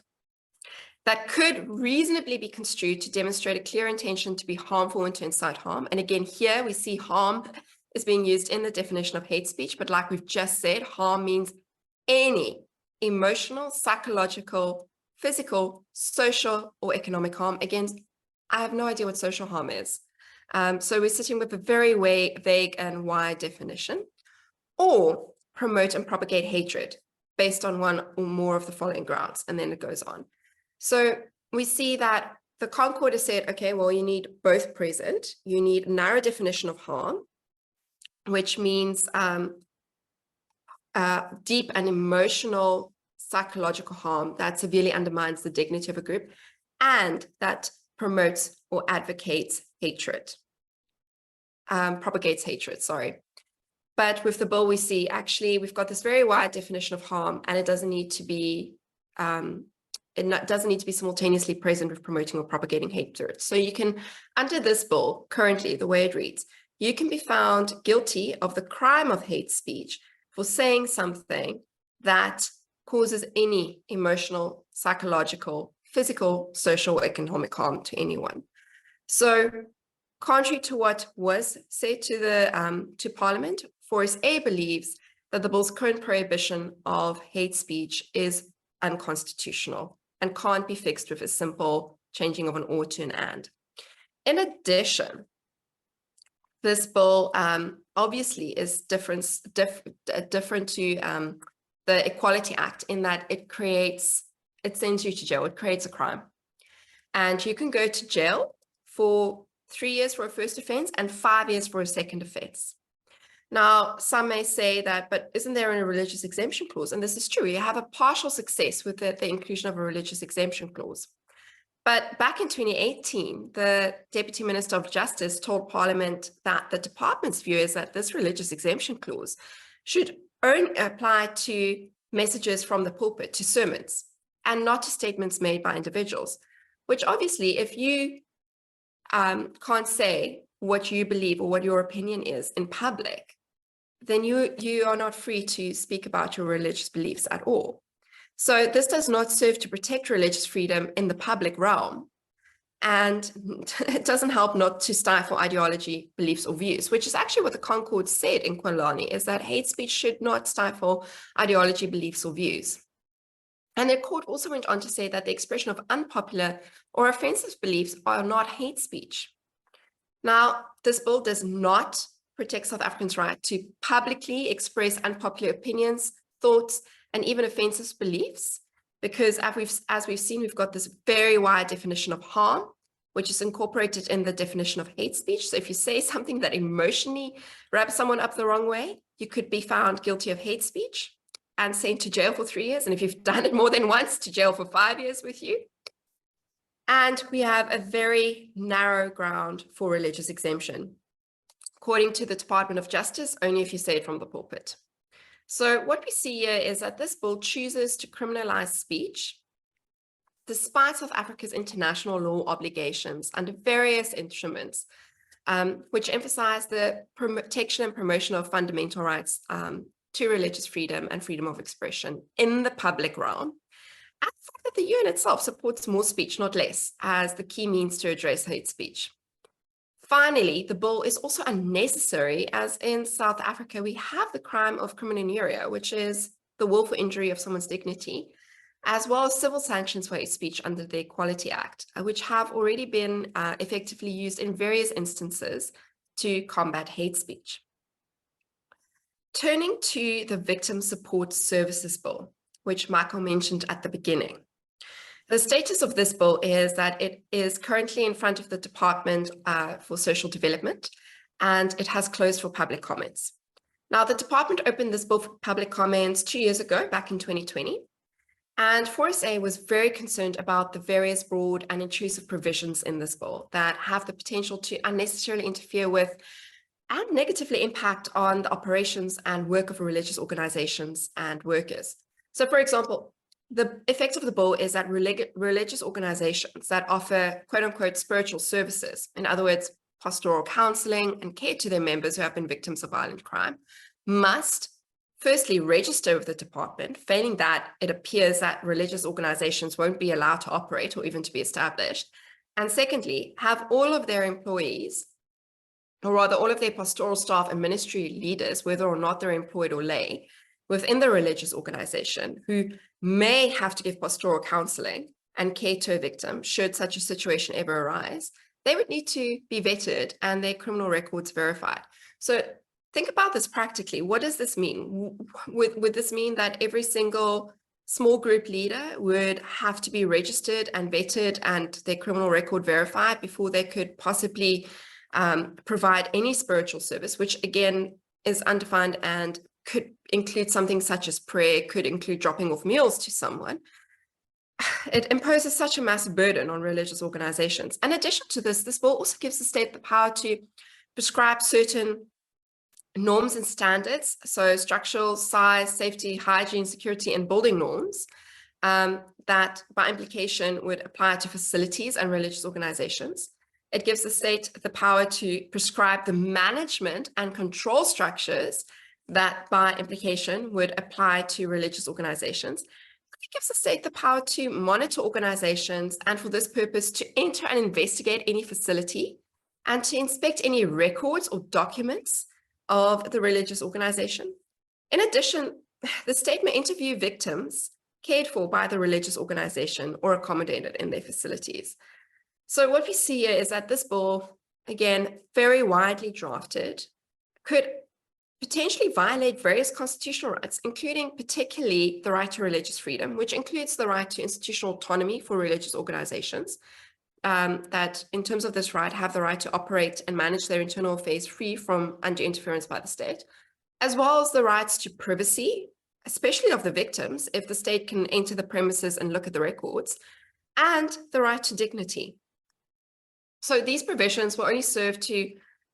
that could reasonably be construed to demonstrate a clear intention to be harmful and to incite harm. And again, here we see harm is being used in the definition of hate speech, but like we've just said, harm means any emotional, psychological, physical, social, or economic harm. Again, I have no idea what social harm is. So we're sitting with a very vague and wide definition, or promote and propagate hatred based on one or more of the following grounds, and then it goes on. So we see that the Concord has said, okay, well, you need both present. You need a narrow definition of harm, which means deep and emotional psychological harm that severely undermines the dignity of a group and that promotes or advocates hatred, propagates hatred, sorry. But with the bill, we see actually we've got this very wide definition of harm, and it doesn't need to be simultaneously present with promoting or propagating hatred. So you can, under this bill, currently the way it reads, you can be found guilty of the crime of hate speech for saying something that causes any emotional, psychological, physical, social, or economic harm to anyone. So contrary to what was said to Parliament, 4SA believes that the bill's current prohibition of hate speech is unconstitutional and can't be fixed with a simple changing of an or to an and. In addition, this bill obviously is different to the Equality Act in that it sends you to jail, it creates a crime. And you can go to jail for 3 years for a first offense and 5 years for a second offense. Now, some may say that, but isn't there a religious exemption clause? And this is true. You have a partial success with the inclusion of a religious exemption clause. But back in 2018, the Deputy Minister of Justice told Parliament that the department's view is that this religious exemption clause should only apply to messages from the pulpit, to sermons, and not to statements made by individuals, which obviously, if you can't say what you believe or what your opinion is in public, then you are not free to speak about your religious beliefs at all. So this does not serve to protect religious freedom in the public realm, and it doesn't help not to stifle ideology, beliefs, or views, which is actually what the Concord said in Kwelani, is that hate speech should not stifle ideology, beliefs, or views. And the court also went on to say that the expression of unpopular or offensive beliefs are not hate speech. Now, this bill does not protect South Africans' right to publicly express unpopular opinions, thoughts, and even offensive beliefs, because as we've seen, we've got this very wide definition of harm, which is incorporated in the definition of hate speech. So if you say something that emotionally rubs someone up the wrong way, you could be found guilty of hate speech and sent to jail for 3 years. And if you've done it more than once, to jail for 5 years with you. And we have a very narrow ground for religious exemption. According to the Department of Justice, only if you say it from the pulpit. So what we see here is that this bill chooses to criminalize speech despite South Africa's international law obligations under various instruments, which emphasize the protection and promotion of fundamental rights to religious freedom and freedom of expression in the public realm. and the fact that the UN itself supports more speech, not less, as the key means to address hate speech. Finally, the bill is also unnecessary, as in South Africa, we have the crime of crimen injuria, which is the willful injury of someone's dignity, as well as civil sanctions for hate speech under the Equality Act, which have already been effectively used in various instances to combat hate speech. Turning to the Victim Support Services Bill, which Michael mentioned at the beginning. The status of this bill is that it is currently in front of the Department for Social Development, and it has closed for public comments. Now, the department opened this bill for public comments 2 years ago, back in 2020, and 4SA was very concerned about the various broad and intrusive provisions in this bill that have the potential to unnecessarily interfere with and negatively impact on the operations and work of religious organizations and workers. So, for example, the effect of the bill is that religious organizations that offer quote-unquote spiritual services, in other words, pastoral counseling and care to their members who have been victims of violent crime, must firstly register with the department. Failing that, it appears that religious organizations won't be allowed to operate or even to be established. And secondly, have all of their employees, or rather all of their pastoral staff and ministry leaders, whether or not they're employed or lay, within the religious organization, who may have to give pastoral counseling and care to a victim should such a situation ever arise, they would need to be vetted and their criminal records verified. So think about this practically. What does this mean? Would this mean that every single small group leader would have to be registered and vetted and their criminal record verified before they could possibly provide any spiritual service, which again is undefined and could include something such as prayer, could include dropping off meals to someone? It imposes such a massive burden on religious organizations. In addition to this, this bill also gives the state the power to prescribe certain norms and standards, so structural, size, safety, hygiene, security, and building norms that by implication would apply to facilities and religious organizations. It gives the state the power to prescribe the management and control structures that by implication would apply to religious organizations. It gives the state the power to monitor organizations and for this purpose to enter and investigate any facility and to inspect any records or documents of the religious organization. In addition, the state may interview victims cared for by the religious organization or accommodated in their facilities. So what we see here is that this bill, again, very widely drafted, could potentially violate various constitutional rights, including particularly the right to religious freedom, which includes the right to institutional autonomy for religious organizations, that in terms of this right have the right to operate and manage their internal affairs free from undue interference by the state, as well as the rights to privacy, especially of the victims, if the state can enter the premises and look at the records, and the right to dignity. So these provisions will only serve to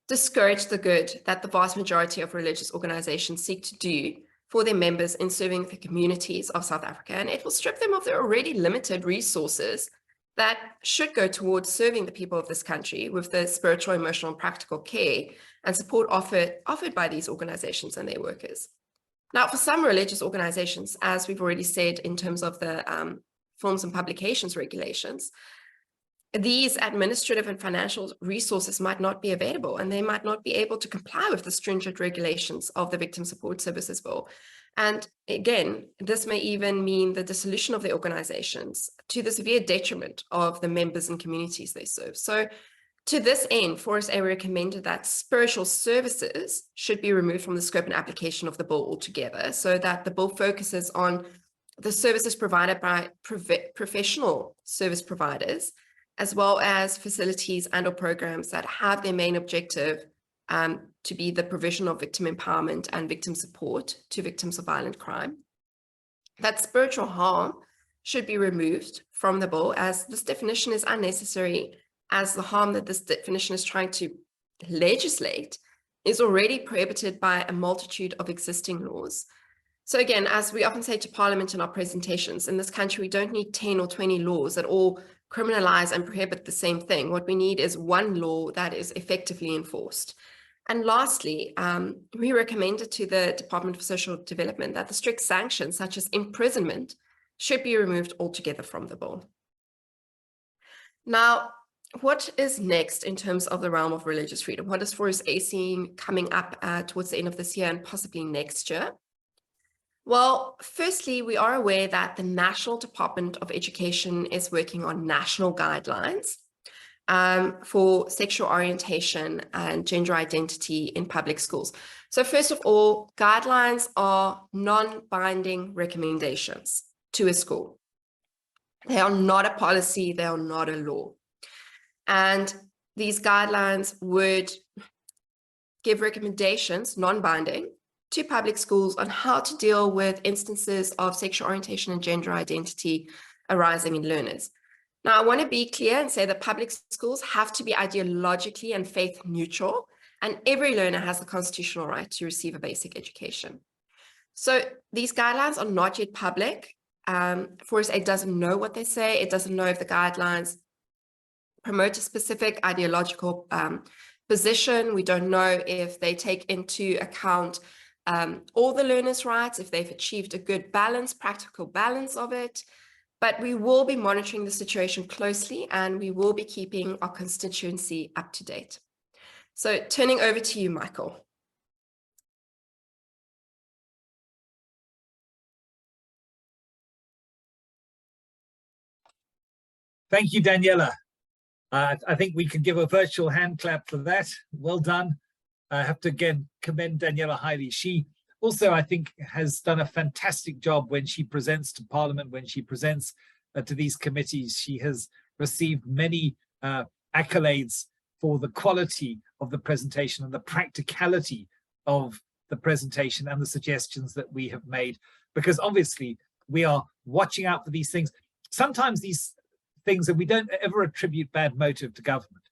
discourage the good that the vast majority of religious organizations seek to do for their members in serving the communities of South Africa, and it will strip them of their already limited resources that should go towards serving the people of this country with the spiritual, emotional, and practical care and support offered by these organizations and their workers. Now, for some religious organizations, as we've already said in terms of the Films and Publications regulations, these administrative and financial resources might not be available, and they might not be able to comply with the stringent regulations of the Victim Support Services Bill. And again, this may even mean the dissolution of the organizations to the severe detriment of the members and communities they serve. So to this end, 4SA recommended that spiritual services should be removed from the scope and application of the bill altogether, so that the bill focuses on the services provided by professional service providers, as well as facilities and or programs that have their main objective to be the provision of victim empowerment and victim support to victims of violent crime. That spiritual harm should be removed from the bill, as this definition is unnecessary, as the harm that this definition is trying to legislate is already prohibited by a multitude of existing laws. So again, as we often say to Parliament in our presentations, in this country, we don't need 10 or 20 laws that all criminalize and prohibit the same thing. What we need is one law that is effectively enforced. And lastly, we recommended to the Department of Social Development that the strict sanctions such as imprisonment should be removed altogether from the bill. Now, what is next in terms of the realm of religious freedom? What is Force A seeing coming up towards the end of this year and possibly next year? Well, firstly, we are aware that the National Department of Education is working on national guidelines for sexual orientation and gender identity in public schools. So first of all, guidelines are non-binding recommendations to a school. They are not a policy, they are not a law. And these guidelines would give recommendations, non-binding, to public schools on how to deal with instances of sexual orientation and gender identity arising in learners. Now, I want to be clear and say that public schools have to be ideologically and faith neutral, and every learner has the constitutional right to receive a basic education. So these guidelines are not yet public. Force A doesn't know what they say. It doesn't know if the guidelines promote a specific ideological position. We don't know if they take into account all the learners' rights, if they've achieved a good balance, practical balance of it. But we will be monitoring the situation closely, and we will be keeping our constituency up to date. So turning over to you, Michael. Thank you, Daniela. I think we can give a virtual hand clap for that. Well done. I have to again commend Daniela highly. She also, I think, has done a fantastic job when she presents to Parliament, when she presents to these committees. She has received many accolades for the quality of the presentation and the practicality of the presentation and the suggestions that we have made, because obviously we are watching out for these things. Sometimes these things, and we don't ever attribute bad motive to government,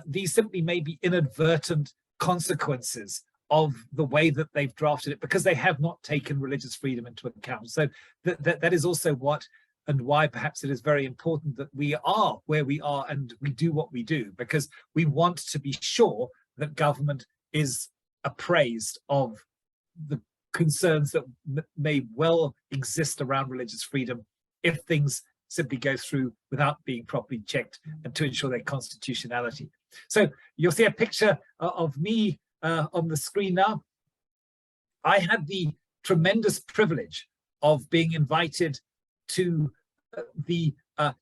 these simply may be inadvertent consequences of the way that they've drafted it, because they have not taken religious freedom into account. So that is also what and why perhaps it is very important that we are where we are and we do what we do, because we want to be sure that government is appraised of the concerns that may well exist around religious freedom if things simply go through without being properly checked, and to ensure their constitutionality. So you'll see a picture of me on the screen now. I had the tremendous privilege of being invited to the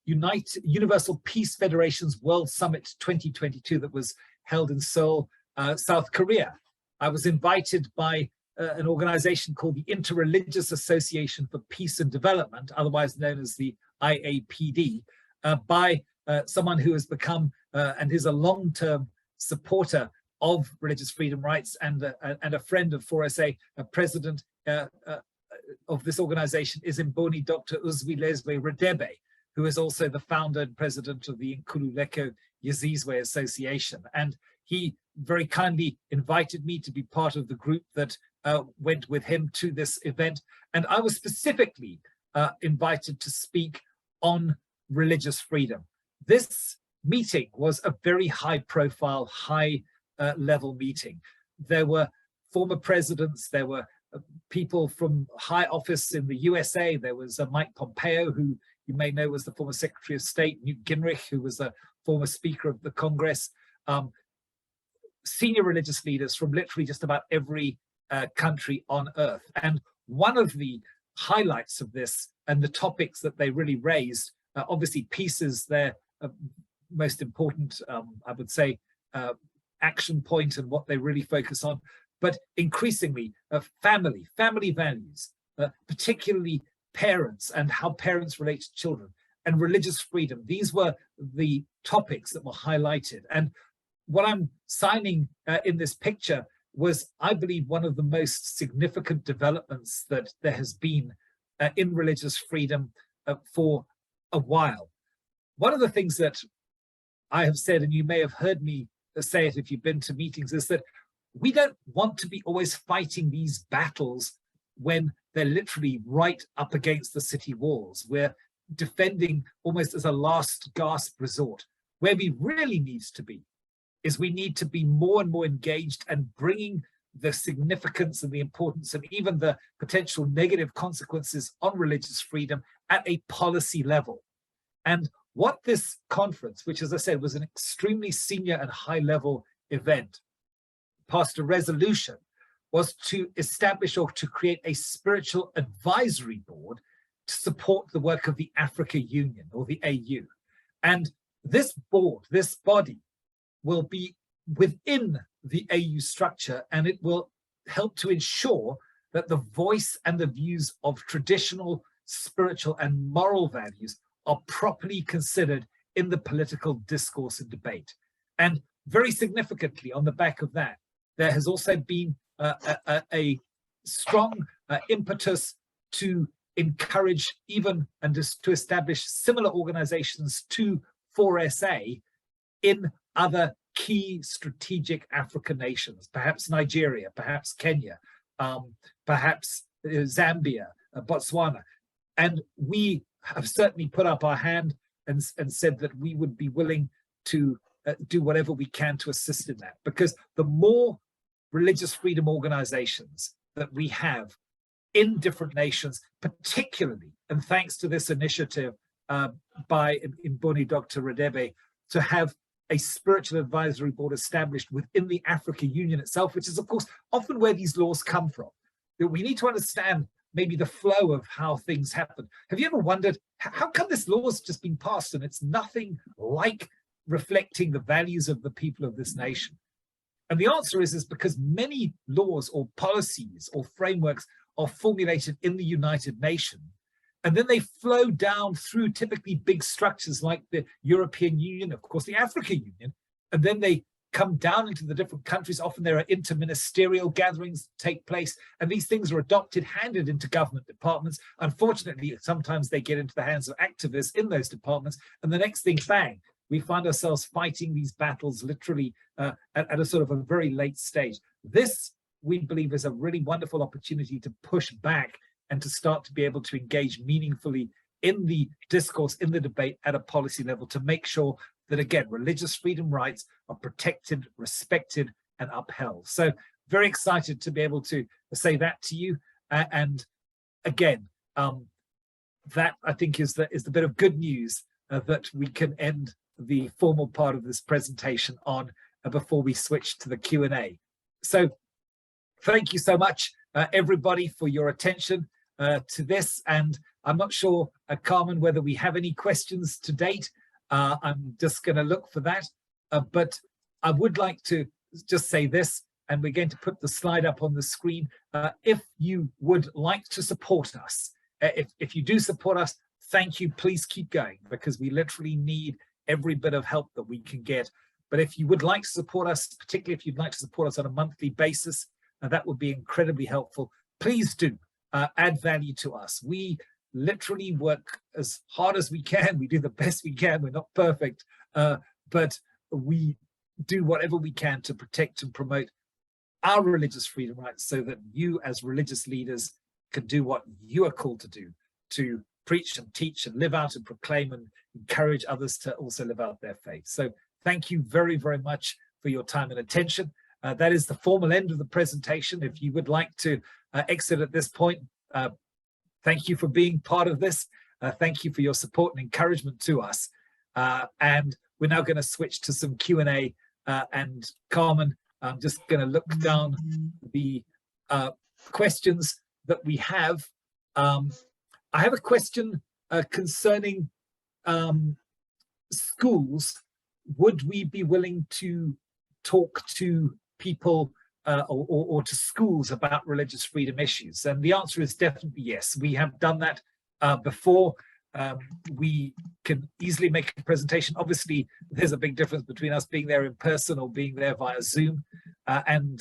Universal Peace Federation's World Summit 2022 that was held in Seoul, South Korea. I was invited by an organization called the Interreligious Association for Peace and Development, otherwise known as the IAPD, by someone who has become and is a long-term supporter of religious freedom rights, and a friend of 4SA, a president of this organization is Mboni Dr. Uzwilezwe Radebe, who is also the founder and president of the Nkululeko Yazizwe Association. And he very kindly invited me to be part of the group that went with him to this event. And I was specifically invited to speak on religious freedom. This meeting was a very high-profile, high-level meeting. There were former presidents, there were people from high office in the USA. There was Mike Pompeo, who you may know was the former Secretary of State, Newt Gingrich, who was a former Speaker of the Congress, senior religious leaders from literally just about every country on earth. And one of the highlights of this and the topics that they really raised, obviously peace is their most important, I would say, action point and what they really focus on, but increasingly family values, particularly parents and how parents relate to children, and religious freedom. These were the topics that were highlighted. And what I'm signing in this picture was, I believe, one of the most significant developments that there has been in religious freedom for a while. One of the things that I have said, and you may have heard me say it if you've been to meetings, is that we don't want to be always fighting these battles when they're literally right up against the city walls. We're defending almost as a last gasp resort. Where we really need to be is we need to be more and more engaged and bringing the significance and the importance and even the potential negative consequences on religious freedom at a policy level. And what this conference, which, as I said, was an extremely senior and high-level event, passed a resolution, was to establish or to create a spiritual advisory board to support the work of the Africa Union, or the AU. And this board, this body, will be within the AU structure, and it will help to ensure that the voice and the views of traditional, spiritual, and moral values are properly considered in the political discourse and debate. And very significantly, on the back of that, there has also been a strong impetus to encourage even and to establish similar organizations to 4SA in other key strategic African nations, perhaps Nigeria, perhaps Kenya, perhaps Zambia, Botswana. And we have certainly put up our hand and said that we would be willing to do whatever we can to assist in that, because the more religious freedom organizations that we have in different nations, particularly, and thanks to this initiative by Mboni Dr. Radebe, to have a spiritual advisory board established within the Africa Union itself, which is, of course, often where these laws come from. That we need to understand maybe the flow of how things happen. Have you ever wondered, how come this law has just been passed and it's nothing like reflecting the values of the people of this nation? And the answer is because many laws or policies or frameworks are formulated in the United Nations, and then they flow down through typically big structures like the European Union, of course, the African Union, and then they come down into the different countries. Often there are interministerial gatherings that take place, and these things are adopted, handed into government departments. Unfortunately, sometimes they get into the hands of activists in those departments, and the next thing, bang, we find ourselves fighting these battles literally at a sort of a very late stage. This, we believe, is a really wonderful opportunity to push back and to start to be able to engage meaningfully in the discourse, in the debate at a policy level, to make sure that, again, religious freedom rights are protected, respected, and upheld. So very excited to be able to say that to you. And again, that I think is the bit of good news that we can end the formal part of this presentation on before we switch to the Q&A. So thank you so much, everybody, for your attention to this. And I'm not sure, Carmen, whether we have any questions to date. I'm just going to look for that. But I would like to just say this, and we're going to put the slide up on the screen. If you would like to support us, if you do support us, thank you. Please keep going, because we literally need every bit of help that we can get. But if you would like to support us, particularly if you'd like to support us on a monthly basis, that would be incredibly helpful. Please do add value to us. We literally work as hard as we can. We do the best we can. We're not perfect, but we do whatever we can to protect and promote our religious freedom rights, so that you as religious leaders can do what you are called to do, to preach and teach and live out and proclaim and encourage others to also live out their faith. So thank you very, very much for your time and attention. That is the formal end of the presentation. If you would like to exit at this point, thank you for being part of this. Thank you for your support and encouragement to us. And we're now going to switch to some Q&A. And Carmen, I'm just going to look down the questions that we have. I have a question concerning schools. Would we be willing to talk to people or to schools about religious freedom issues? And the answer is definitely yes. We have done that before. We can easily make a presentation. Obviously, there's a big difference between us being there in person or being there via Zoom, and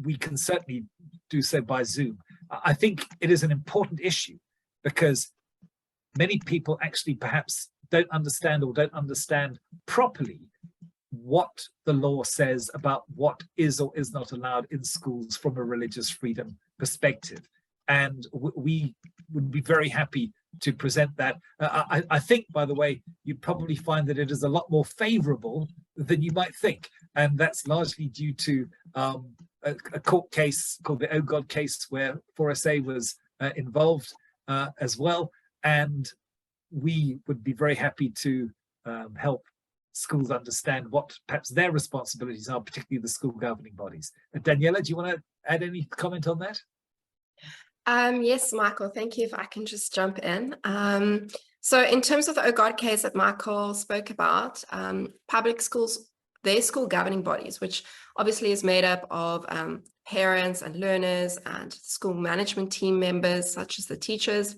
we can certainly do so by Zoom. I think it is an important issue, because many people actually perhaps don't understand or don't understand properly what the law says about what is or is not allowed in schools from a religious freedom perspective. And we would be very happy to present that. I think, by the way, you'd probably find that it is a lot more favorable than you might think. And that's largely due to a court case called the Oh God case, where 4SA was involved as well. And we would be very happy to help schools understand what perhaps their responsibilities are, particularly the school governing bodies. Daniela, do you want to add any comment on that? Yes, Michael, thank you. If I can just jump in. So in terms of the OGOD case that Michael spoke about, public schools, their school governing bodies, which obviously is made up of parents and learners and school management team members, such as the teachers,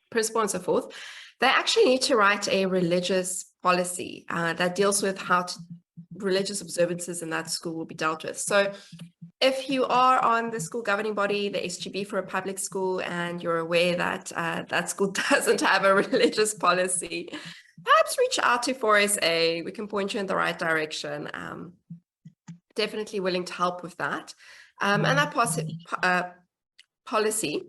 principal and so forth, they actually need to write a religious policy that deals with how religious observances in that school will be dealt with. So if you are on the school governing body, the SGB for a public school, and you're aware that that school doesn't have a religious policy, perhaps reach out to 4SA. We can point you in the right direction. Definitely willing to help with that. And that policy,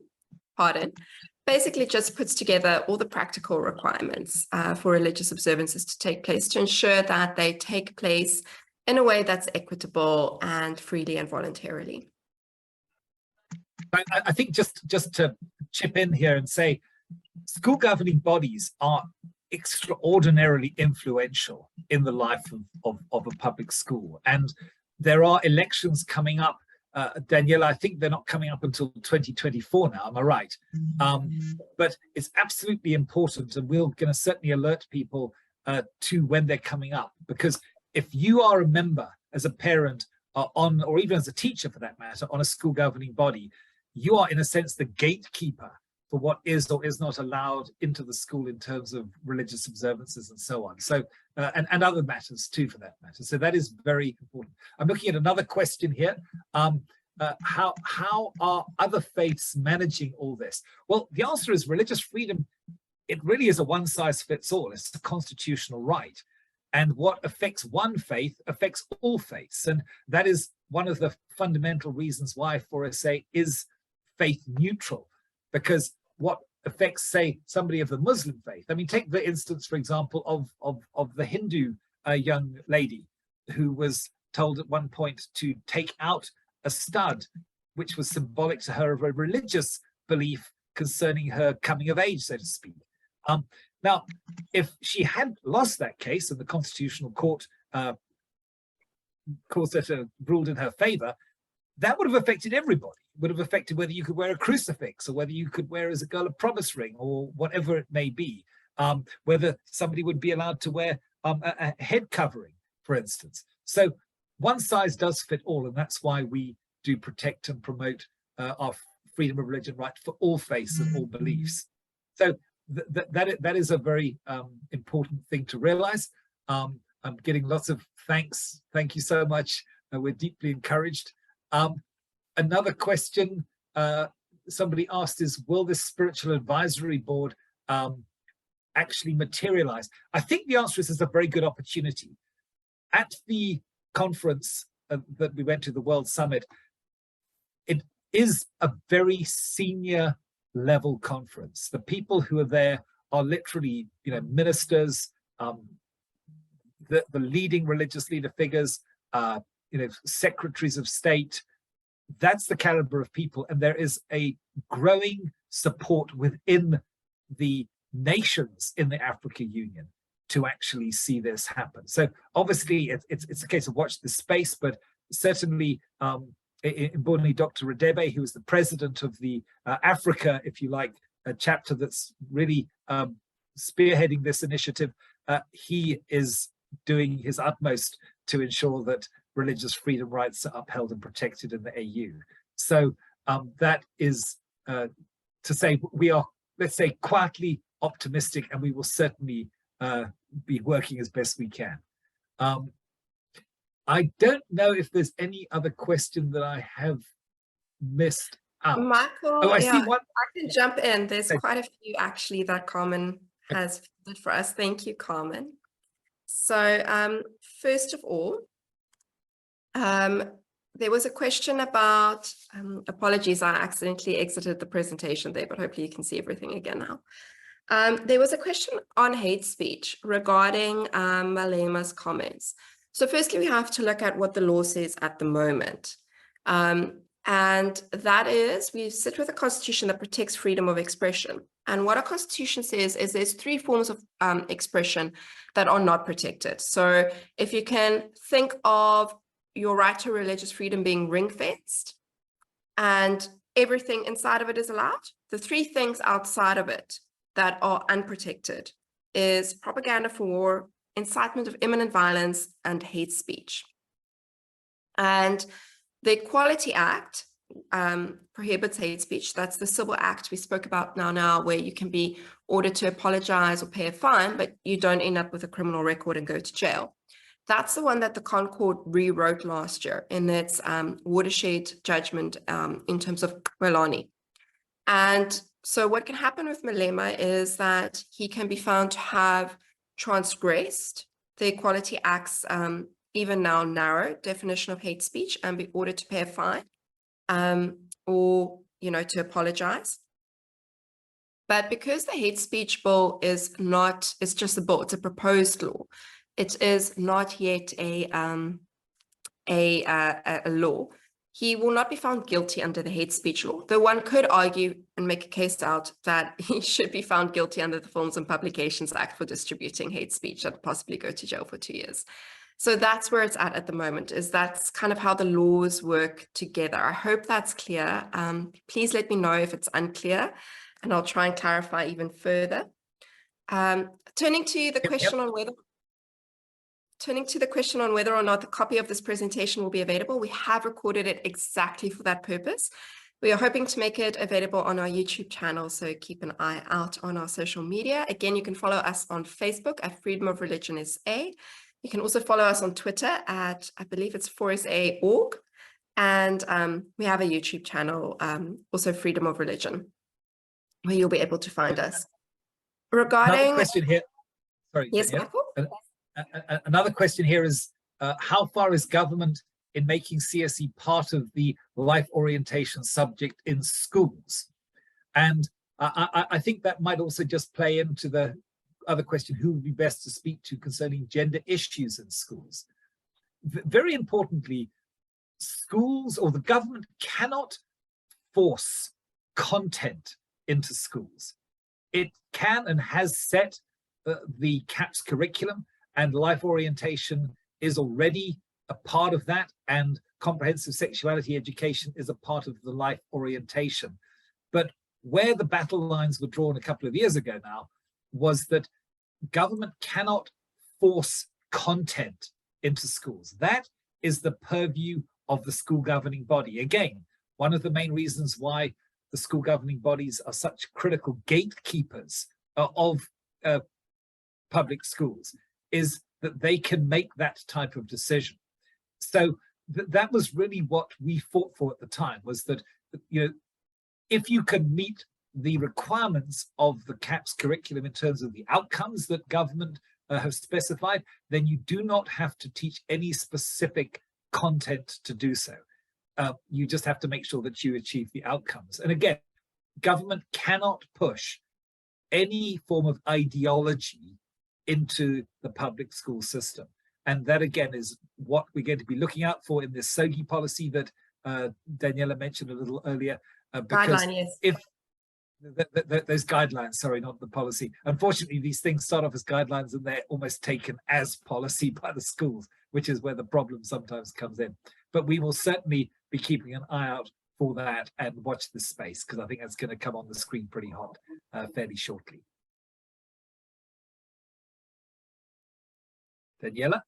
basically just puts together all the practical requirements for religious observances to take place to ensure that they take place in a way that's equitable and freely and voluntarily. I think just to chip in here and say, school governing bodies are extraordinarily influential in the life of a public school. And there are elections coming up. Daniela, I think they're not coming up until 2024 now, am I right? But it's absolutely important, and we're going to certainly alert people to when they're coming up, because if you are a member as a parent or even as a teacher for that matter, on a school governing body, you are in a sense the gatekeeper for what is or is not allowed into the school in terms of religious observances and so on. So, and other matters too, for that matter. So that is very important. I'm looking at another question here. How are other faiths managing all this? Well, the answer is religious freedom. It really is a one-size-fits-all. It's a constitutional right. And what affects one faith affects all faiths. And that is one of the fundamental reasons why 4SA is faith neutral, because what affects, say, somebody of the Muslim faith. I mean, take the instance, for example, of the Hindu young lady who was told at one point to take out a stud, which was symbolic to her of a religious belief concerning her coming of age, so to speak. Now, if she had lost that case and the Constitutional Court ruled in her favor, that would have affected everybody. It would have affected whether you could wear a crucifix or whether you could wear as a girl a promise ring or whatever it may be, whether somebody would be allowed to wear a head covering, for instance. So one size does fit all, and that's why we do protect and promote our freedom of religion right for all faiths and all beliefs. So that is a very important thing to realize. I'm getting lots of thanks. Thank you so much. We're deeply encouraged. Another question somebody asked is, will this spiritual advisory board actually materialize? I think the answer is there's a very good opportunity. At the conference that we went to, the World Summit, it is a very senior level conference. The people who are there are literally, ministers, the leading religious leader figures, secretaries of state. That's the caliber of people, and there is a growing support within the nations in the Africa Union to actually see this happen. So obviously it's a case of watch this space, but certainly importantly, Dr. Radebe, who is the president of the Africa, if you like, a chapter that's really spearheading this initiative, he is doing his utmost to ensure that religious freedom rights are upheld and protected in the AU. So that is to say we are, let's say, quietly optimistic, and we will certainly be working as best we can. I don't know if there's any other question that I have missed out. Michael, oh, I see one. I can jump in. There's quite a few actually that Carmen has did for us. Thank you, Carmen. So first of all, there was a question about, apologies, I accidentally exited the presentation there, but hopefully you can see everything again now. There was a question on hate speech regarding Malema's comments. So firstly, we have to look at what the law says at the moment. And that is, we sit with a constitution that protects freedom of expression. And what our Constitution says is there's three forms of expression that are not protected. So if you can think of your right to religious freedom being ring-fenced and everything inside of it is allowed, the three things outside of it that are unprotected is propaganda for war, incitement of imminent violence, and hate speech. And the Equality Act prohibits hate speech. That's the civil act we spoke about now, where you can be ordered to apologize or pay a fine, but you don't end up with a criminal record and go to jail. That's the one that the Concord rewrote last year in its watershed judgment in terms of Malani. And so what can happen with Malema is that he can be found to have transgressed the Equality Act's even now narrow definition of hate speech and be ordered to pay a fine or, to apologize. But because the hate speech bill is not, it's just a bill, it's a proposed law. It is not yet a law. He will not be found guilty under the hate speech law, though one could argue and make a case out that he should be found guilty under the Films and Publications Act for distributing hate speech and possibly go to jail for 2 years. So that's where it's at the moment, is that's kind of how the laws work together. I hope that's clear. Please let me know if it's unclear, and I'll try and clarify even further. Turning to the question on whether or not the copy of this presentation will be available, we have recorded it exactly for that purpose. We are hoping to make it available on our YouTube channel, so keep an eye out on our social media. Again, you can follow us on Facebook at Freedom of Religion SA. You can also follow us on Twitter at, I believe it's 4SA.org. And we have a YouTube channel, also Freedom of Religion, where you'll be able to find us. Regarding... Another question here. Sorry. Yes, Daniela. Michael? Another question here is, how far is government in making CSE part of the life orientation subject in schools? And I think that might also just play into the other question, who would be best to speak to concerning gender issues in schools? Very importantly, schools or the government cannot force content into schools. It can and has set the CAPS curriculum, and life orientation is already a part of that, and comprehensive sexuality education is a part of the life orientation. But where the battle lines were drawn a couple of years ago now was that government cannot force content into schools. That is the purview of the school governing body. Again, one of the main reasons why the school governing bodies are such critical gatekeepers of public schools is that they can make that type of decision. So that was really what we fought for at the time, was that, if you can meet the requirements of the CAPS curriculum in terms of the outcomes that government have specified, then you do not have to teach any specific content to do so. You just have to make sure that you achieve the outcomes. And again, government cannot push any form of ideology into the public school system. And that, again, is what we're going to be looking out for in this SOGI policy that Daniela mentioned a little earlier. Because if those guidelines, sorry, not the policy. Unfortunately, these things start off as guidelines and they're almost taken as policy by the schools, which is where the problem sometimes comes in. But we will certainly be keeping an eye out for that and watch this space, because I think that's going to come on the screen pretty hot fairly shortly. Daniela?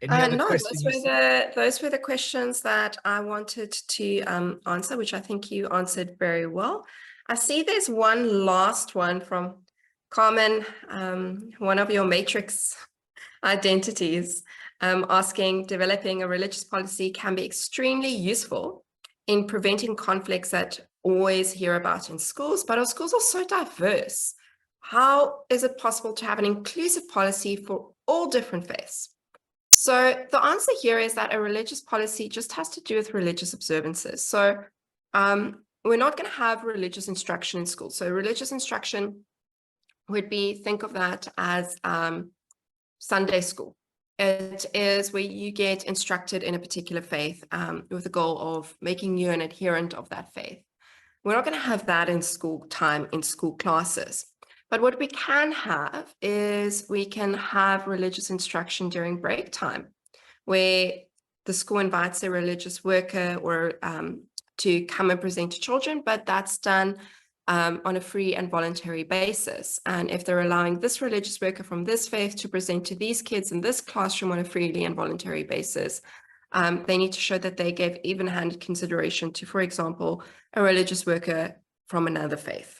No, those were the questions that I wanted to answer, which I think you answered very well. I see there's one last one from Carmen, one of your matrix identities, asking, developing a religious policy can be extremely useful in preventing conflicts that always hear about in schools, but our schools are so diverse. How is it possible to have an inclusive policy for all different faiths? So the answer here is that a religious policy just has to do with religious observances. So we're not going to have religious instruction in school. So religious instruction would be, think of that as Sunday school. It is where you get instructed in a particular faith with the goal of making you an adherent of that faith. We're not going to have that in school time, in school classes. But what we can have is we can have religious instruction during break time, where the school invites a religious worker or to come and present to children, but that's done on a free and voluntary basis. And if they're allowing this religious worker from this faith to present to these kids in this classroom on a freely and voluntary basis, they need to show that they gave even-handed consideration to, for example, a religious worker from another faith.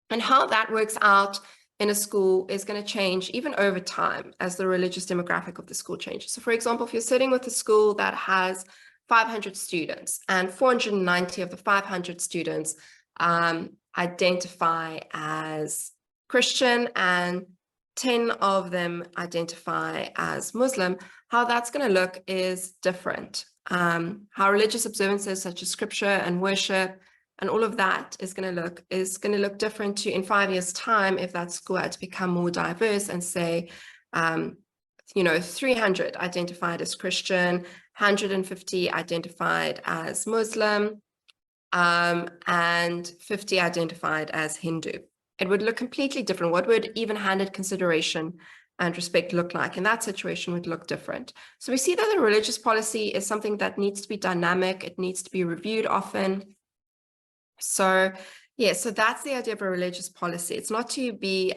And how that works out in a school is going to change even over time as the religious demographic of the school changes. So for example, if you're sitting with a school that has 500 students and 490 of the 500 students identify as Christian and 10 of them identify as Muslim, how that's going to look is different. How religious observances such as scripture and worship and all of that is going to look different to in 5 years' time if that school had to become more diverse and say, 300 identified as Christian, 150 identified as Muslim, and 50 identified as Hindu. It would look completely different. What would even-handed consideration and respect look like in that situation would look different. So we see that the religious policy is something that needs to be dynamic. It needs to be reviewed often. So yeah, so that's the idea of a religious policy. It's not to be,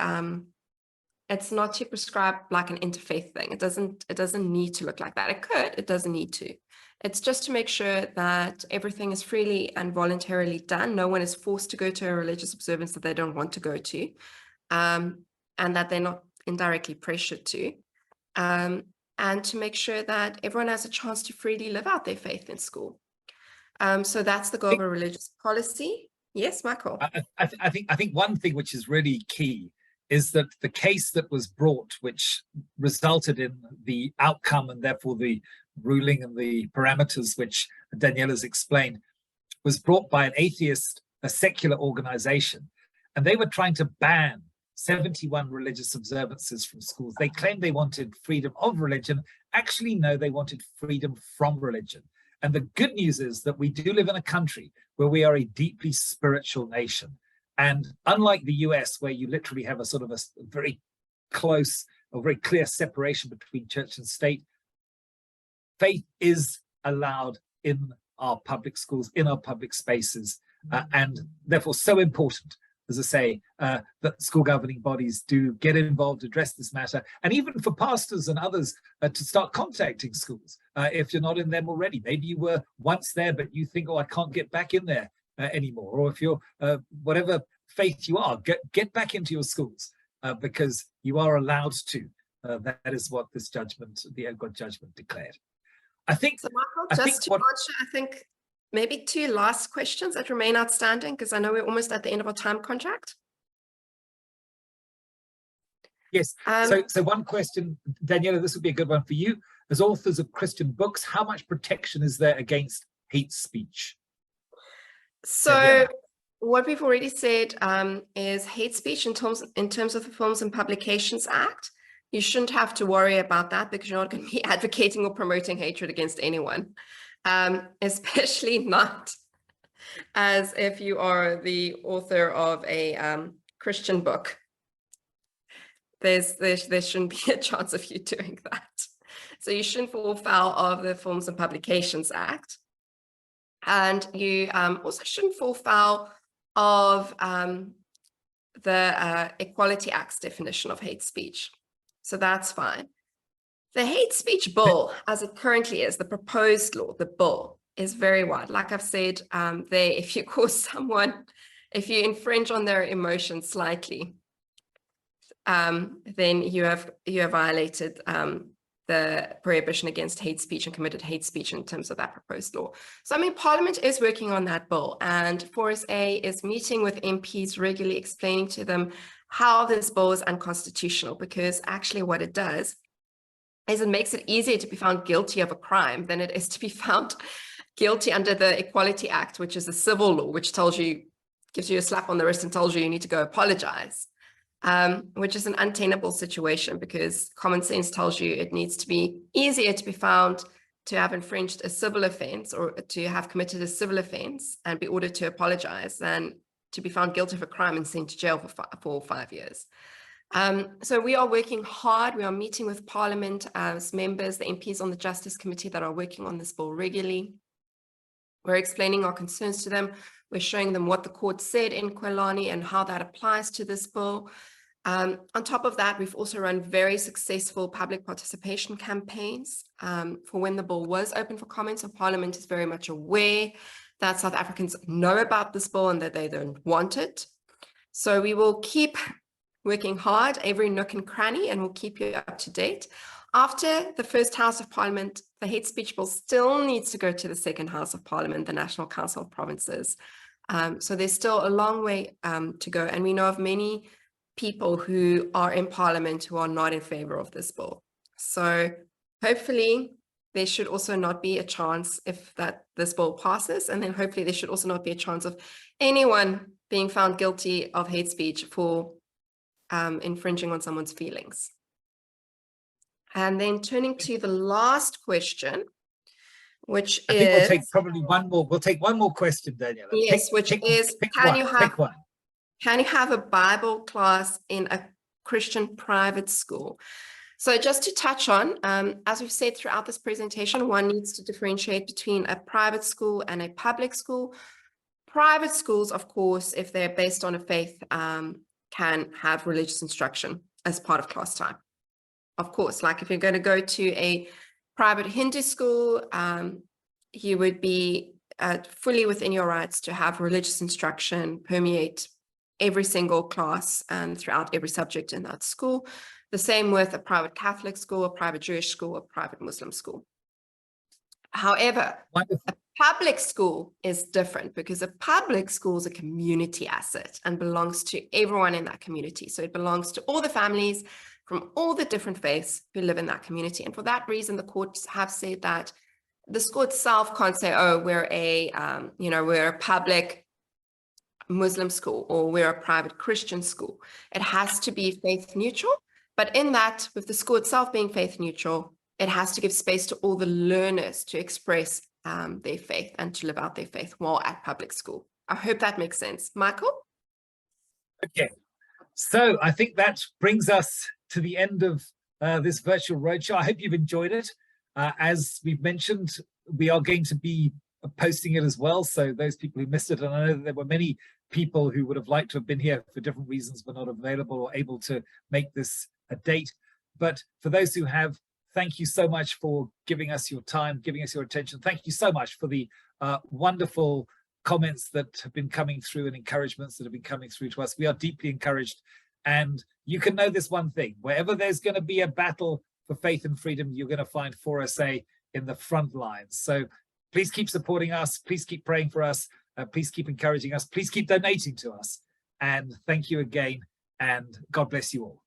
it's not to prescribe like an interfaith thing. It doesn't need to look like that. It could, it doesn't need to. It's just to make sure that everything is freely and voluntarily done. No one is forced to go to a religious observance that they don't want to go to, and that they're not indirectly pressured to, and to make sure that everyone has a chance to freely live out their faith in school. So that's the goal of a religious policy. Yes, Michael. I think one thing which is really key is that the case that was brought, which resulted in the outcome and therefore the ruling and the parameters which Daniela's explained, was brought by an atheist, a secular organization, and they were trying to ban 71 religious observances from schools. They claimed they wanted freedom of religion. Actually, no, they wanted freedom from religion. And the good news is that we do live in a country where we are a deeply spiritual nation. And unlike the US, where you literally have a sort of a very close or very clear separation between church and state, faith is allowed in our public schools, in our public spaces, and therefore so important, as I say, that school governing bodies do get involved, address this matter, and even for pastors and others to start contacting schools if you're not in them already. Maybe you were once there, but you think, oh, I can't get back in there anymore. Or if you're whatever faith you are, get back into your schools because you are allowed to. That is what this judgment, the God judgment, declared. I think. So Michael, just to answer, I think maybe two last questions that remain outstanding, because I know we're almost at the end of our time contract. Yes. So one question, Daniela, this would be a good one for you. As authors of Christian books, how much protection is there against hate speech? So Daniela. What we've already said is hate speech in terms of the Films and Publications Act. You shouldn't have to worry about that because you're not going to be advocating or promoting hatred against anyone, especially not as if you are the author of a Christian book. There shouldn't be a chance of you doing that. So you shouldn't fall foul of the Films and Publications Act. And you also shouldn't fall foul of the Equality Act's definition of hate speech. So that's fine. The hate speech bill, as it currently is, the proposed law, the bill, is very wide. Like I've said, if you cause someone, if you infringe on their emotions slightly, then you have violated the prohibition against hate speech and committed hate speech in terms of that proposed law. So, I mean, Parliament is working on that bill, and 4SA is meeting with MPs regularly, explaining to them how this bill is unconstitutional, because actually what it does is it makes it easier to be found guilty of a crime than it is to be found guilty under the Equality Act, which is a civil law, which gives you a slap on the wrist and tells you need to go apologize. Which is an untenable situation because common sense tells you it needs to be easier to be found to have infringed a civil offense or to have committed a civil offense and be ordered to apologize than to be found guilty of a crime and sent to jail for 5 years. So we are working hard. We are meeting with Parliament as members, the MPs on the Justice Committee that are working on this bill regularly. We're explaining our concerns to them. We're showing them what the court said in Kwalani and how that applies to this bill. On top of that, we've also run very successful public participation campaigns for when the bill was open for comment. So Parliament is very much aware that South Africans know about this bill and that they don't want it. So we will keep working hard, every nook and cranny, and we'll keep you up to date. After the first House of Parliament, the hate speech bill still needs to go to the second House of Parliament, the National Council of Provinces. So there's still a long way to go. And we know of many people who are in Parliament who are not in favor of this bill. So hopefully there should also not be a chance if this bill passes. And then hopefully there should also not be a chance of anyone being found guilty of hate speech for infringing on someone's feelings. And then turning to the last question, which I think we'll take probably one more. We'll take one more question, Daniela. Yes, can you have a Bible class in a Christian private school? So just to touch on, as we've said throughout this presentation, one needs to differentiate between a private school and a public school. Private schools, of course, if they're based on a faith, can have religious instruction as part of class time. Of course, like if you're going to go to a private Hindu school, you would be fully within your rights to have religious instruction permeate every single class and throughout every subject in that school. The same with a private Catholic school, a private Jewish school, a private Muslim school. However, a public school is different because a public school is a community asset and belongs to everyone in that community. So it belongs to all the families from all the different faiths who live in that community. And for that reason, the courts have said that the school itself can't say, oh, we're a public Muslim school or we're a private Christian school. It has to be faith neutral. But in that, with the school itself being faith neutral, it has to give space to all the learners to express their faith and to live out their faith while at public school. I hope that makes sense. Michael? Okay, so I think that brings us to the end of this virtual roadshow. I hope you've enjoyed it. As we've mentioned, we are going to be posting it as well. So those people who missed it, and I know that there were many people who would have liked to have been here for different reasons, but not available or able to make this a date. But for those who have, thank you so much for giving us your time, giving us your attention. Thank you so much for the wonderful comments that have been coming through and encouragements that have been coming through to us. We are deeply encouraged. And you can know this one thing: wherever there's going to be a battle for faith and freedom, you're going to find 4SA in the front lines. So please keep supporting us. Please keep praying for us. Please keep encouraging us. Please keep donating to us. And thank you again. And God bless you all.